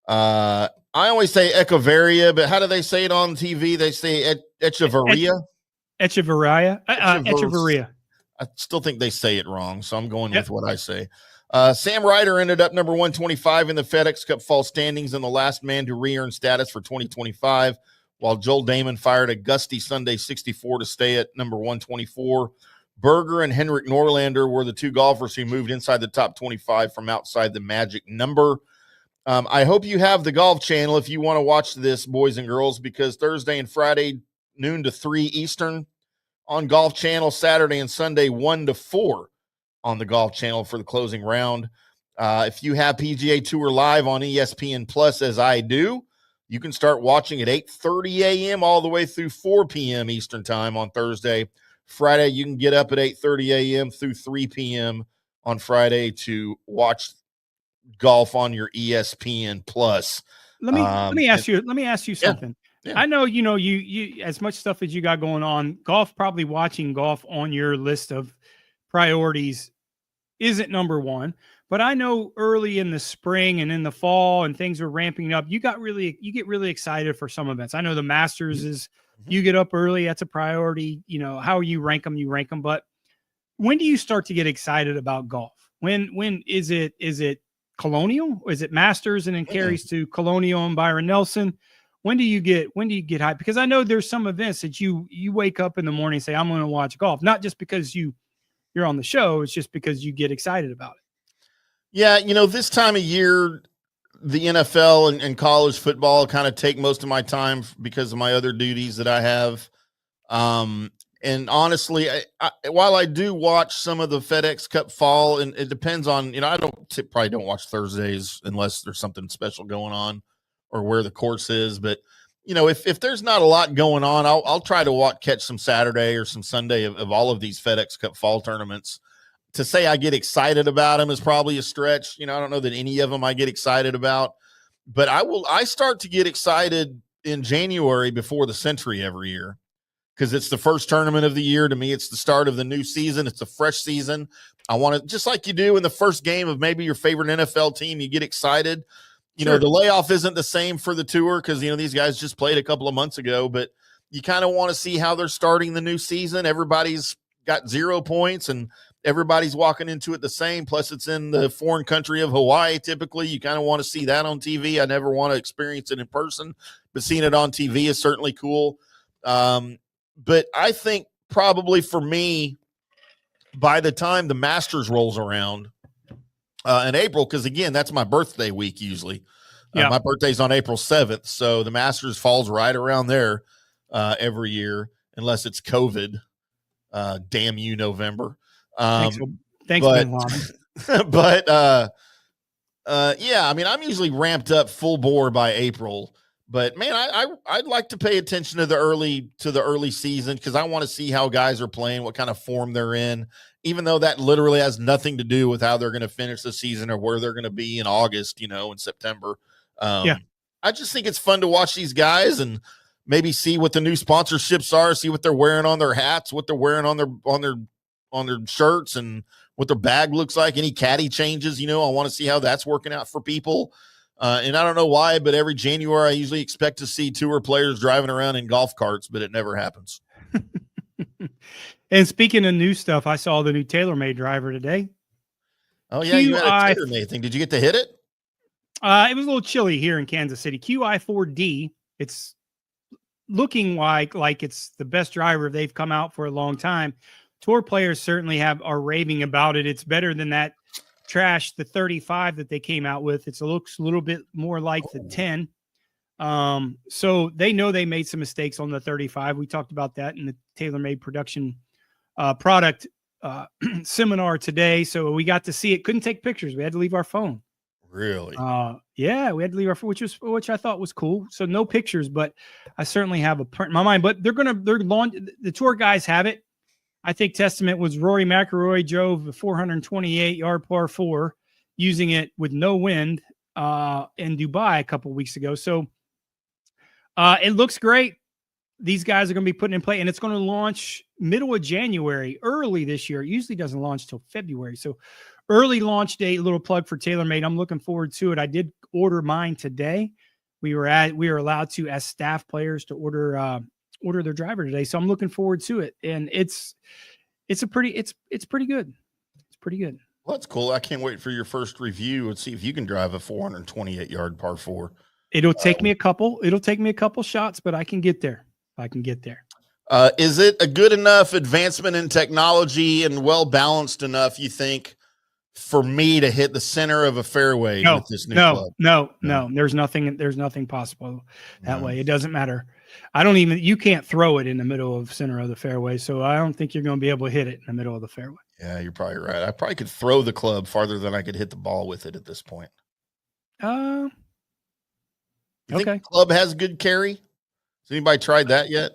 S3: I always say Echeverria, but how do they say it on TV? They say Echeverria.
S4: Echeverria. Echeverria.
S3: I still think they say it wrong, so I'm going with what I say. Sam Ryder ended up number 125 in the FedEx Cup fall standings and the last man to re-earn status for 2025, while Joel Damon fired a gusty Sunday 64 to stay at number 124. Berger and Henrik Norlander were the two golfers who moved inside the top 25 from outside the magic number. I hope you have the Golf Channel if you want to watch this, boys and girls, because Thursday and Friday, noon to 3 Eastern on Golf Channel, Saturday and Sunday, 1 to 4 on the Golf Channel for the closing round. If you have PGA Tour Live on ESPN Plus, as I do, you can start watching at 8:30 a.m. all the way through 4 p.m. Eastern time on Thursday. Friday, you can get up at 8:30 a.m. through 3 p.m. on Friday to watch golf on your ESPN Plus.
S4: Let me ask you something.
S3: Yeah.
S4: I know you as much stuff as you got going on. Golf, probably watching golf on your list of priorities isn't number one. But I know early in the spring and in the fall and things are ramping up, you get really excited for some events. I know the Masters is you get up early, that's a priority. How you rank them. But when do you start to get excited about golf? When is it Colonial? Or is it Masters and then carries to Colonial and Byron Nelson? When do you get hyped? Because I know there's some events that you wake up in the morning and say, I'm going to watch golf, not just because you're on the show. It's just because you get excited about it.
S3: Yeah, this time of year, the NFL and college football kind of take most of my time because of my other duties that I have. And honestly, while I do watch some of the FedEx Cup fall, and it depends on, I probably don't watch Thursdays unless there's something special going on or where the course is. But, if there's not a lot going on, I'll try to catch some Saturday or some Sunday of all of these FedEx Cup fall tournaments. To say I get excited about them is probably a stretch. I don't know that any of them I get excited about, but I start to get excited in January before the Century every year because it's the first tournament of the year. To me, it's the start of the new season. It's a fresh season. I want to, just like you do in the first game of maybe your favorite NFL team, you get excited. The layoff isn't the same for the tour because, these guys just played a couple of months ago, but you kind of want to see how they're starting the new season. Everybody's got 0 points and everybody's walking into it the same. Plus, it's in the foreign country of Hawaii. Typically, you kind of want to see that on TV. I never want to experience it in person, but seeing it on TV is certainly cool. But I think probably for me, by the time the Masters rolls around, in April, because again, that's my birthday week usually.
S4: Yeah.
S3: My birthday's on April 7th, so the Masters falls right around there every year, unless it's COVID. Damn you, November.
S4: Thanks,
S3: but,
S4: Bin Laden.
S3: But yeah, I mean, I'm usually ramped up full bore by April. But man, I'd like to pay attention to the early season, because I want to see how guys are playing, what kind of form they're in, even though that literally has nothing to do with how they're going to finish the season or where they're going to be in August, in September.
S4: Yeah.
S3: I just think it's fun to watch these guys and maybe see what the new sponsorships are, see what they're wearing on their hats, what they're wearing on their shirts, and what their bag looks like, any caddy changes. I want to see how that's working out for people. And I don't know why, but every January I usually expect to see tour players driving around in golf carts, but it never happens.
S4: And speaking of new stuff, I saw the new TaylorMade driver today.
S3: Oh yeah, you had a TaylorMade thing. Did you get to hit it?
S4: It was a little chilly here in Kansas City. QI4D. It's looking like it's the best driver they've come out for a long time. Tour players certainly are raving about it. It's better than that trash, the 35 that they came out with. It looks a little bit more like the 10. So they know they made some mistakes on the 35. We talked about that in the TaylorMade production product seminar today. So we got to see it. Couldn't take pictures. We had to leave our phone.
S3: Really?
S4: Yeah, we had to leave our phone, which I thought was cool. So no pictures, but I certainly have a print in my mind. But the tour guys have it. I think testament was Rory McIlroy drove a 428-yard par 4 using it with no wind in Dubai a couple weeks ago. So it looks great. These guys are going to be putting in play, and it's going to launch middle of January, early this year. It usually doesn't launch till February. So early launch date, little plug for TaylorMade. I'm looking forward to it. I did order mine today. We were allowed to, as staff players, to order their driver today. So I'm looking forward to it. And it's pretty good. It's pretty good.
S3: Well, that's cool. I can't wait for your first review and see if you can drive a 428-yard par 4.
S4: It'll take me a couple shots, but I can get there.
S3: Is it a good enough advancement in technology and well balanced enough, you think, for me to hit the center of a fairway with this new club?
S4: No. There's nothing possible that way. It doesn't matter. You can't throw it in the middle of center of the fairway. So I don't think you're going to be able to hit it in the middle of the fairway.
S3: Yeah, you're probably right. I probably could throw the club farther than I could hit the ball with it at this point. You think the club has good carry? Has anybody tried that yet?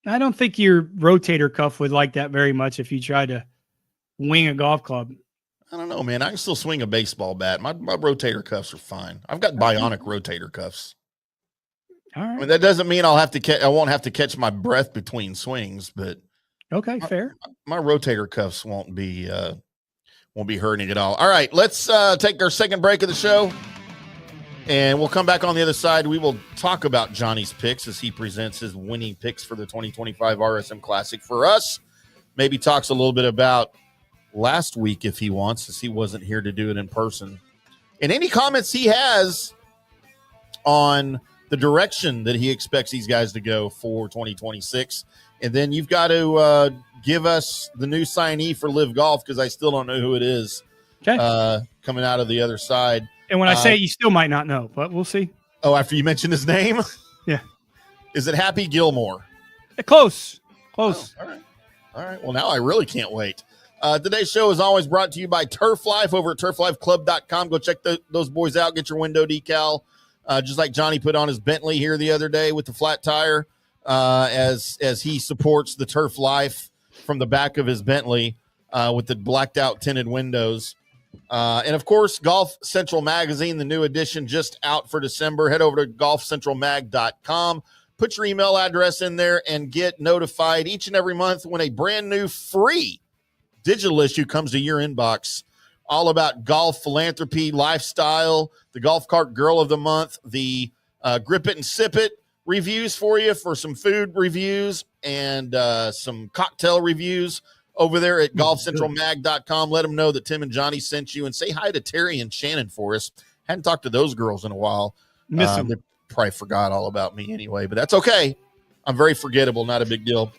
S4: I don't think your rotator cuff would like that very much if you tried to wing a golf club.
S3: I don't know, man. I can still swing a baseball bat. My rotator cuffs are fine. I've got bionic rotator cuffs.
S4: All right.
S3: I mean, that doesn't mean I won't have to catch my breath between swings, but
S4: okay, fair.
S3: My rotator cuffs won't be hurting at all. All right, let's take our second break of the show, and we'll come back on the other side. We will talk about Johnny's picks as he presents his winning picks for the 2025 RSM Classic for us. Maybe talks a little bit about last week if he wants, since he wasn't here to do it in person, and any comments he has on the direction that he expects these guys to go for 2026. And then you've got to give us the new signee for Live Golf, because I still don't know who it is.
S4: Okay.
S3: Coming out of the other side.
S4: And when I say it, you still might not know, but we'll see.
S3: Oh, after you mention his name?
S4: Yeah.
S3: Is it Happy Gilmore?
S4: Close.
S3: Oh, all right. Well, now I really can't wait. Today's show is always brought to you by Turf Life over at turflifeclub.com. Go check those boys out. Get your window decal. Just like Johnny put on his Bentley here the other day with the flat tire, as he supports the Turf Life from the back of his Bentley with the blacked out tinted windows. And of course, Golf Central Magazine, the new edition just out for December. Head over to golfcentralmag.com. Put your email address in there and get notified each and every month when a brand new free digital issue comes to your inbox. All about golf, philanthropy, lifestyle, the Golf Cart Girl of the Month, the Grip It and Sip It reviews for you, for some food reviews and some cocktail reviews over there at golfcentralmag.com. Let them know that Tim and Johnny sent you, and say hi to Terry and Shannon for us. Hadn't talked to those girls in a while.
S4: Miss them.
S3: They probably forgot all about me anyway, but that's okay. I'm very forgettable, not a big deal.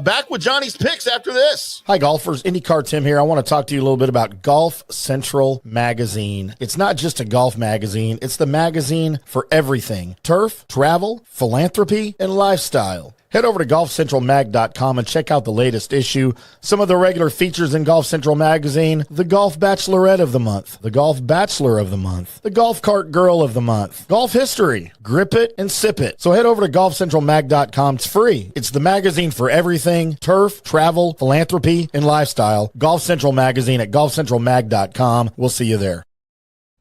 S3: Back with Johnny's picks after this.
S5: Hi, golfers. IndyCarTim here. I want to talk to you a little bit about Golf Central Magazine. It's not just a golf magazine. It's the magazine for everything. Turf, travel, philanthropy, and lifestyle. Head over to golfcentralmag.com and check out the latest issue. Some of the regular features in Golf Central Magazine: the Golf Bachelorette of the Month, the Golf Bachelor of the Month, the Golf Cart Girl of the Month, Golf History, Grip It and Sip It. So head over to golfcentralmag.com. It's free. It's the magazine for everything: turf, travel, philanthropy, and lifestyle. Golf Central Magazine at golfcentralmag.com. We'll see you there.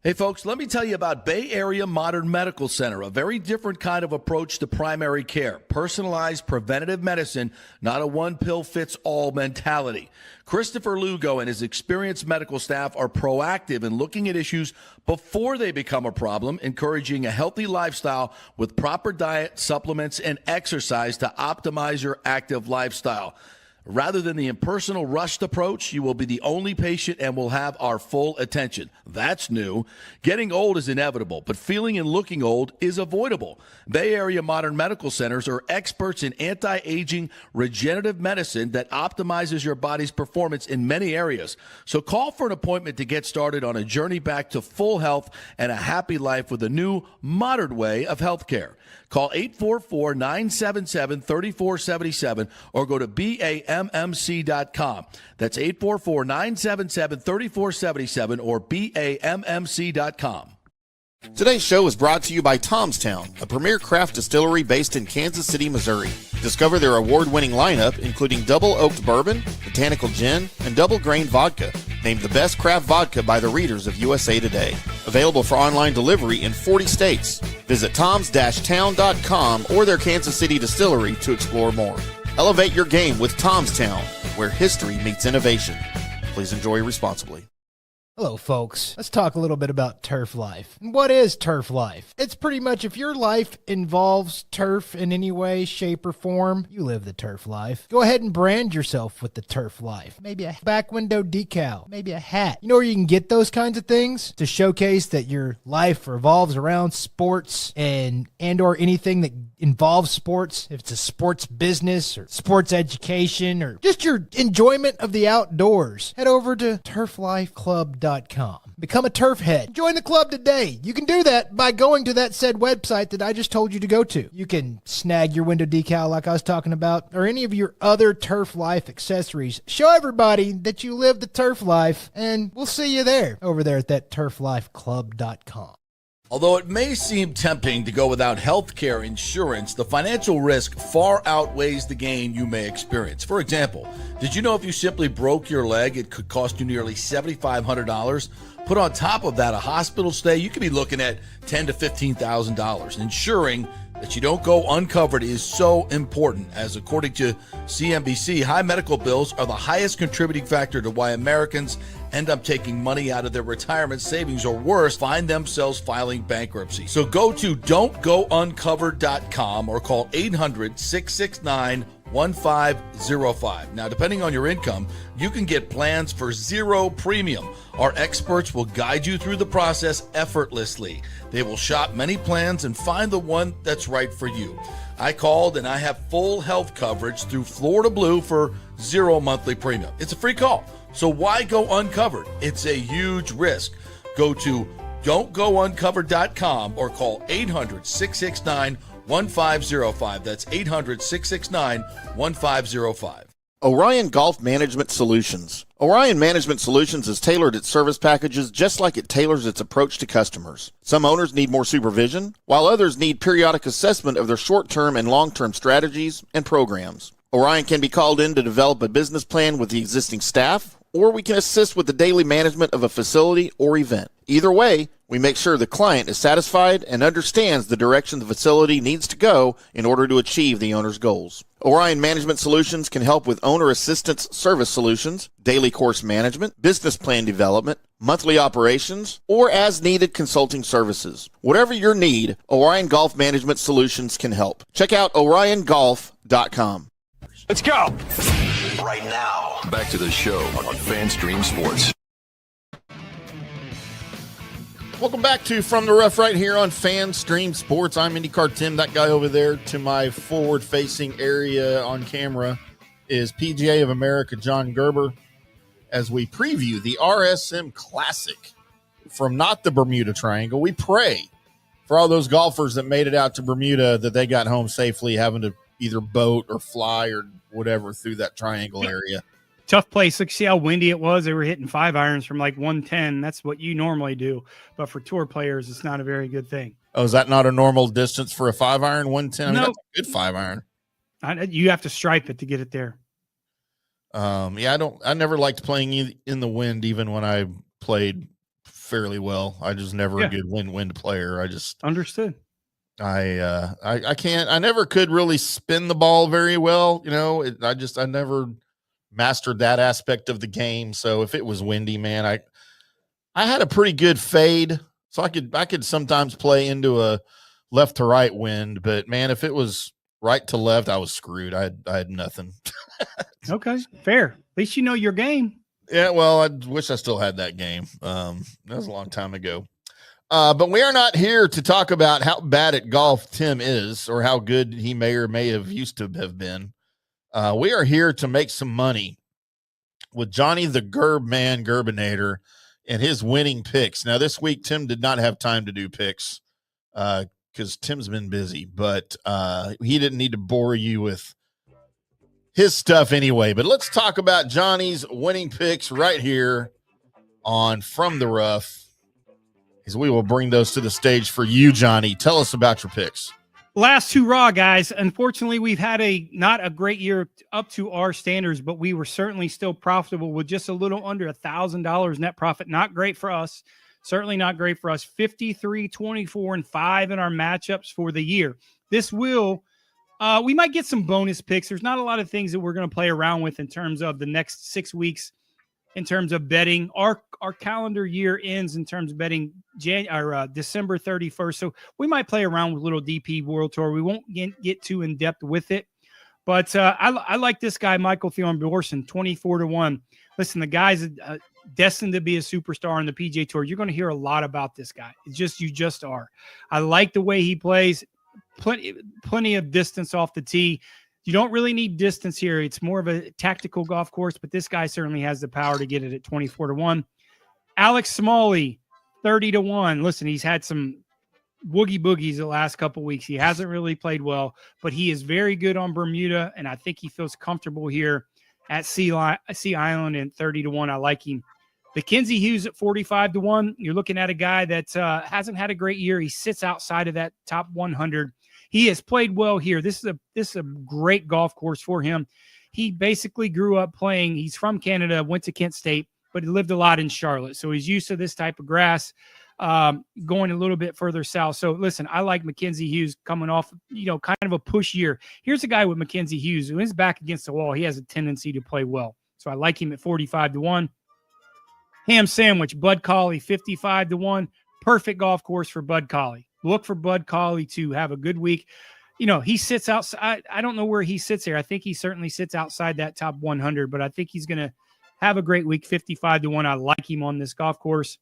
S6: Hey, folks, let me tell you about Bay Area Modern Medical Center, a very different kind of approach to primary care. Personalized preventative medicine, not a one-pill-fits-all mentality. Christopher Lugo and his experienced medical staff are proactive in looking at issues before they become a problem, encouraging a healthy lifestyle with proper diet, supplements, and exercise to optimize your active lifestyle. Rather than the impersonal, rushed approach, you will be the only patient and will have our full attention. That's new. Getting old is inevitable, but feeling and looking old is avoidable. Bay Area Modern Medical Centers are experts in anti-aging regenerative medicine that optimizes your body's performance in many areas. So call for an appointment to get started on a journey back to full health and a happy life with a new, modern way of healthcare. Call 844-977-3477 or go to BAMMC.com. That's 844-977-3477 or BAMMC.com.
S3: Today's show is brought to you by Tomstown, a premier craft distillery based in Kansas City, Missouri. Discover their award-winning lineup, including double oaked bourbon, botanical gin, and double grain vodka, named the best craft vodka by the readers of USA Today. Available for online delivery in 40 states. Visit toms-town.com or their Kansas City distillery to explore more. Elevate your game with Tomstown, where history meets innovation. Please enjoy responsibly.
S7: Hello, folks. Let's talk a little bit about turf life. What is turf life? It's pretty much if your life involves turf in any way, shape, or form, you live the turf life. Go ahead and brand yourself with the turf life. Maybe a back window decal, maybe a hat. You know where you can get those kinds of things to showcase that your life revolves around sports and or anything that involves sports. If it's a sports business or sports education or just your enjoyment of the outdoors, head over to turflifeclub.com. Become a turf head. Join the club today. You can do that by going to that said website that I just told you to go to. You can snag your window decal like I was talking about, or any of your other turf life accessories. Show everybody that you live the turf life, and we'll see you there over there at that turflifeclub.com.
S6: Although it may seem tempting to go without health care insurance, the financial risk far outweighs the gain you may experience. For example, did you know if you simply broke your leg, it could cost you nearly $7,500? Put on top of that a hospital stay, you could be looking at $10,000 to $15,000. Ensuring that you don't go uncovered is so important, as according to CNBC, high medical bills are the highest contributing factor to why Americans end up taking money out of their retirement savings, or worse, find themselves filing bankruptcy. So go to don'tgouncovered.com or call 800-669-1505. Now, depending on your income, you can get plans for zero premium. Our experts will guide you through the process effortlessly. They will shop many plans and find the one that's right for you. I called and I have full health coverage through Florida Blue for zero monthly premium. It's a free call. So why go uncovered? It's a huge risk. Go to don'tgouncovered.com or call 800-669-1505. That's 800-669-1505.
S3: Orion Golf Management Solutions. Orion Management Solutions has tailored its service packages just like it tailors its approach to customers. Some owners need more supervision, while others need periodic assessment of their short-term and long-term strategies and programs. Orion can be called in to develop a business plan with the existing staff, or we can assist with the daily management of a facility or event. Either way, we make sure the client is satisfied and understands the direction the facility needs to go in order to achieve the owner's goals. Orion Management Solutions can help with owner assistance service solutions, daily course management, business plan development, monthly operations, or as-needed consulting services. Whatever your need, Orion Golf Management Solutions can help. Check out oriongolf.com.
S1: Let's go! Right now, back to the show on FanStream Sports.
S3: Welcome back to From the Rough right here on Fan Stream Sports. I'm IndyCarTim. That guy over there to my forward-facing area on camera is PGA of America John Gerber as we preview the RSM Classic from not the Bermuda Triangle. We pray for all those golfers that made it out to Bermuda that they got home safely, having to either boat or fly or whatever through that triangle area.
S4: Tough place. Look, see how windy it was. They were hitting 5 irons from like 110. That's what you normally do. But for tour players, it's not a very good thing.
S3: Oh, is that not a normal distance for a 5 iron? 110? I mean,
S4: No.
S3: that's a good 5 iron.
S4: You have to stripe it to get it there.
S3: I never liked playing in the wind, even when I played fairly well. I just never a good wind player. I just
S4: understood.
S3: I can't. I never could really spin the ball very well. You know, I never mastered that aspect of the game. So if it was windy, man, I had a pretty good fade, so I could sometimes play into a left to right wind. But man, if it was right to left, I was screwed. I had nothing.
S4: Okay, fair. At least you know your game.
S3: Yeah, well, I wish I still had that game. That was a long time ago. But we are not here to talk about how bad at golf Tim is or how good he may or may have used to have been. We are here to make some money with Johnny the Gerbinator and his winning picks. Now, this week, Tim did not have time to do picks because Tim's been busy, but he didn't need to bore you with his stuff anyway. But let's talk about Johnny's winning picks right here on From the Rough, as we will bring those to the stage for you, Johnny. Tell us about your picks.
S4: Last hurrah, guys. Unfortunately, we've had not a great year up to our standards, but we were certainly still profitable with just a little under $1,000 net profit. Not great for us. Certainly not great for us. 53, 24, and 5 in our matchups for the year. This will, we might get some bonus picks. There's not a lot of things that we're going to play around with in terms of the next 6 weeks. In terms of betting, our calendar year ends in terms of betting December 31st. So we might play around with little DP World Tour. We won't get too in depth with it, but I like this guy, Michael Thornborson, 24-1. Listen, the guy's destined to be a superstar on the PGA Tour. You're going to hear a lot about this guy. You just are. I like the way he plays. Plenty of distance off the tee. You don't really need distance here. It's more of a tactical golf course, but this guy certainly has the power to get it at 24-1. Alex Smalley, 30-1. Listen, he's had some woogie boogies the last couple weeks. He hasn't really played well, but he is very good on Bermuda, and I think he feels comfortable here at Sea Island and 30-1. I like him. Mackenzie Hughes at 45-1. You're looking at a guy that hasn't had a great year. He sits outside of that top 100. He has played well here. This is a great golf course for him. He basically grew up playing. He's from Canada, went to Kent State, but he lived a lot in Charlotte. So he's used to this type of grass, going a little bit further south. So listen, I like Mackenzie Hughes coming off, kind of a push year. Here's a guy with Mackenzie Hughes who is back against the wall. He has a tendency to play well. So I like him at 45-1. Ham Sandwich, Bud Colley, 55-1. Perfect golf course for Bud Colley. Look for Bud Colley to have a good week. He sits outside. I don't know where he sits here. I think he certainly sits outside that top 100, but I think he's going to have a great week, 55-1. I like him on this golf course.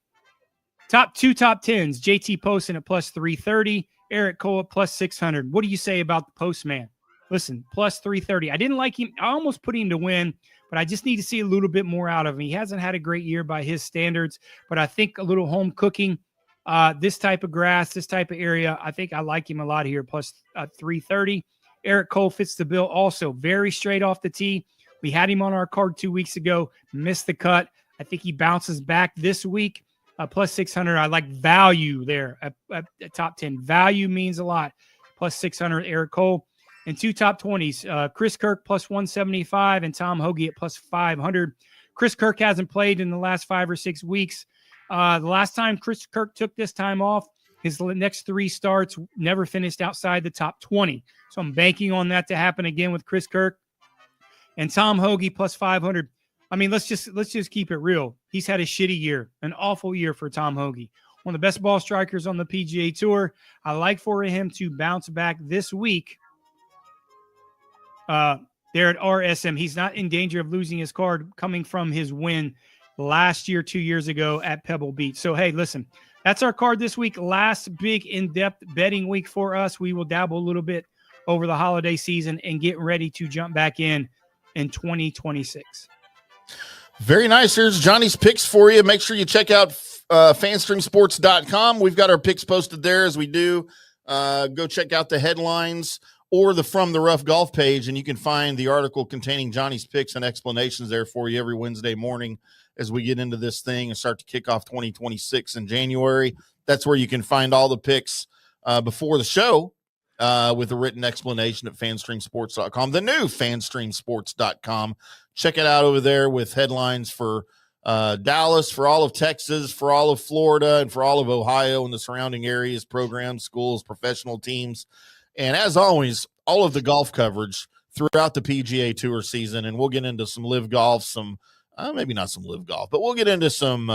S4: Top 10s, JT Poston at plus 330, Eric Cole at plus 600. What do you say about the Postman? Listen, plus 330. I didn't like him. I almost put him to win, but I just need to see a little bit more out of him. He hasn't had a great year by his standards, but I think a little home cooking, this type of grass, this type of area, I think I like him a lot here, plus 330. Eric Cole fits the bill also. Very straight off the tee. We had him on our card 2 weeks ago, missed the cut. I think he bounces back this week, plus 600. I like value there at top 10. Value means a lot. Plus 600, Eric Cole. And 2 top 20s, Chris Kirk plus 175 and Tom Hoagie at plus 500. Chris Kirk hasn't played in the last 5 or 6 weeks. The last time Chris Kirk took this time off, his next 3 starts never finished outside the top 20. So I'm banking on that to happen again with Chris Kirk. And Tom Hoagie plus 500. I mean, let's just keep it real. He's had a shitty year, an awful year for Tom Hoagie. One of the best ball strikers on the PGA Tour. I like for him to bounce back this week. There at RSM, he's not in danger of losing his card coming from his win last year, 2 years ago at Pebble Beach. So, hey, listen, that's our card this week. Last big in-depth betting week for us. We will dabble a little bit over the holiday season and get ready to jump back in 2026.
S3: Very nice. Here's Johnny's picks for you. Make sure you check out fanstreamsports.com. We've got our picks posted there as we do. Go check out the headlines or the From the Rough Golf page, and you can find the article containing Johnny's picks and explanations there for you every Wednesday morning as we get into this thing and start to kick off 2026 in January. That's where you can find all the picks before the show with a written explanation at fanstreamsports.com, the new fanstreamsports.com. Check it out over there with headlines for Dallas, for all of Texas, for all of Florida, and for all of Ohio and the surrounding areas, programs, schools, professional teams. And as always, all of the golf coverage throughout the PGA Tour season. And we'll get into some live golf, some maybe not some live golf, but we'll get into some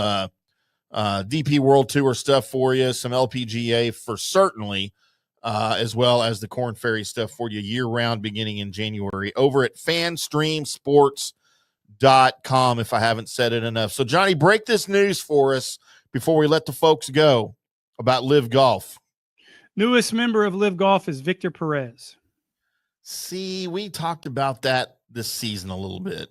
S3: DP World Tour stuff for you, some LPGA for certainly, as well as the Korn Ferry stuff for you year-round beginning in January over at fanstreamsports.com, if I haven't said it enough. So, Johnny, break this news for us before we let the folks go about live golf.
S4: Newest member of live golf is Victor Perez.
S3: See, we talked about that this season a little bit.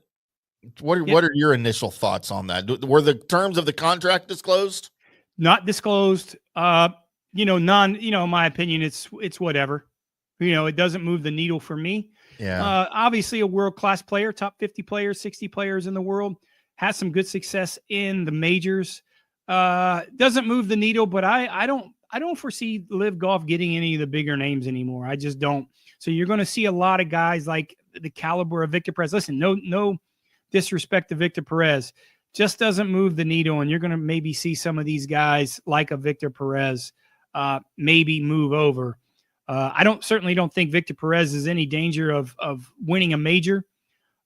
S3: What are your initial thoughts on that? Were the terms of the contract disclosed?
S4: Not disclosed. My opinion, it's whatever. It doesn't move the needle for me.
S3: Yeah.
S4: Obviously a world-class player, top 50 players, 60 players in the world, has some good success in the majors. Doesn't move the needle, but I don't foresee live golf getting any of the bigger names anymore. I just don't. So you're going to see a lot of guys like the caliber of Victor Perez. Listen, no disrespect to Victor Perez, just doesn't move the needle. And you're going to maybe see some of these guys like a Victor Perez maybe move over. I certainly don't think Victor Perez is any danger of winning a major.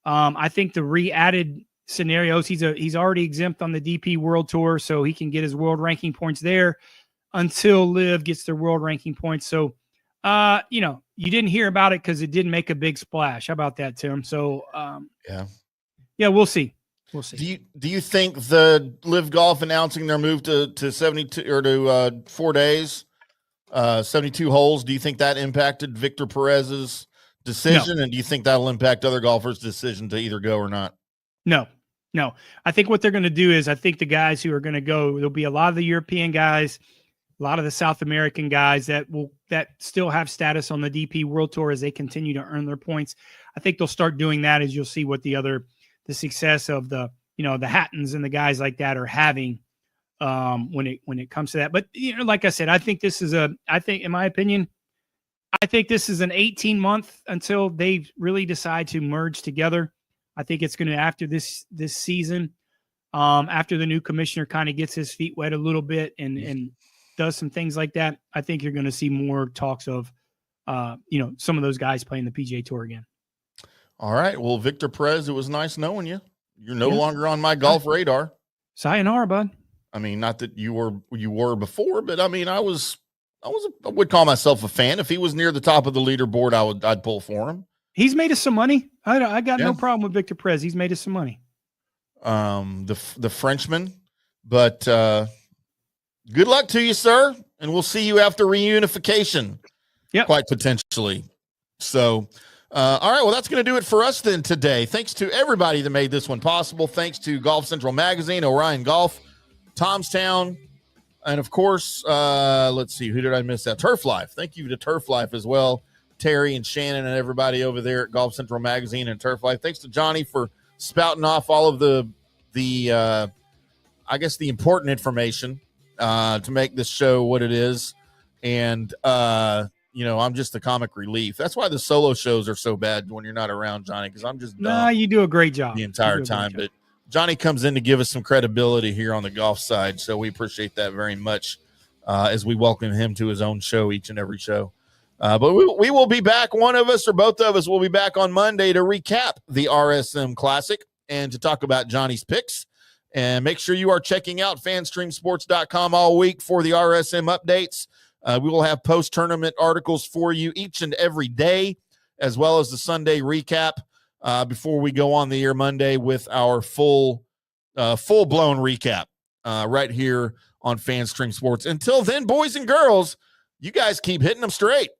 S4: I think the re-added scenarios, he's already exempt on the DP World Tour, so he can get his world ranking points there until Liv gets their world ranking points. So, you didn't hear about it because it didn't make a big splash. How about that, Tim? So, yeah, we'll see. We'll see.
S3: Do you think the Live Golf announcing their move to 72 or to 4 days, 72 holes, do you think that impacted Victor Perez's decision? No. And do you think that'll impact other golfers' decision to either go or not?
S4: No. I think what they're going to do is I think the guys who are going to go, there'll be a lot of the European guys, a lot of the South American guys that still have status on the DP World Tour as they continue to earn their points. I think they'll start doing that as you'll see what the success of the Hattons and the guys like that are having when it comes to that. But like I said, I think in my opinion, I think this is an 18-month until they really decide to merge together. I think it's going to, after this season, after the new commissioner kind of gets his feet wet a little bit and does some things like that, I think you're going to see more talks of, some of those guys playing the PGA Tour again.
S3: All right. Well, Victor Perez, it was nice knowing you. You're no longer on my golf radar.
S4: Sayonara, bud.
S3: I mean, not that you were before, but I mean, I would call myself a fan. If he was near the top of the leaderboard, I'd pull for him.
S4: He's made us some money. I got no problem with Victor Perez. He's made us some money.
S3: The Frenchman, but good luck to you, sir. And we'll see you after reunification.
S4: Yep.
S3: Quite potentially. So, all right. Well, that's going to do it for us then today. Thanks to everybody that made this one possible. Thanks to Golf Central Magazine, Orion Golf, Tomstown, and of course, let's see, who did I miss out? Turf Life. Thank you to Turf Life as well. Terry and Shannon and everybody over there at Golf Central Magazine and Turf Life. Thanks to Johnny for spouting off all of the important information to make this show what it is. And, I'm just the comic relief. That's why the solo shows are so bad when you're not around, Johnny, because I'm just dumb.
S4: Nah, you do a great job
S3: the entire time. But Johnny comes in to give us some credibility here on the golf side, so we appreciate that very much as we welcome him to his own show each and every show. But we will be back. One of us or both of us will be back on Monday to recap the RSM Classic and to talk about Johnny's picks. And make sure you are checking out fanstreamsports.com all week for the RSM updates. We will have post-tournament articles for you each and every day, as well as the Sunday recap before we go on the air Monday with our full-blown recap right here on FanStream Sports. Until then, boys and girls, you guys keep hitting them straight.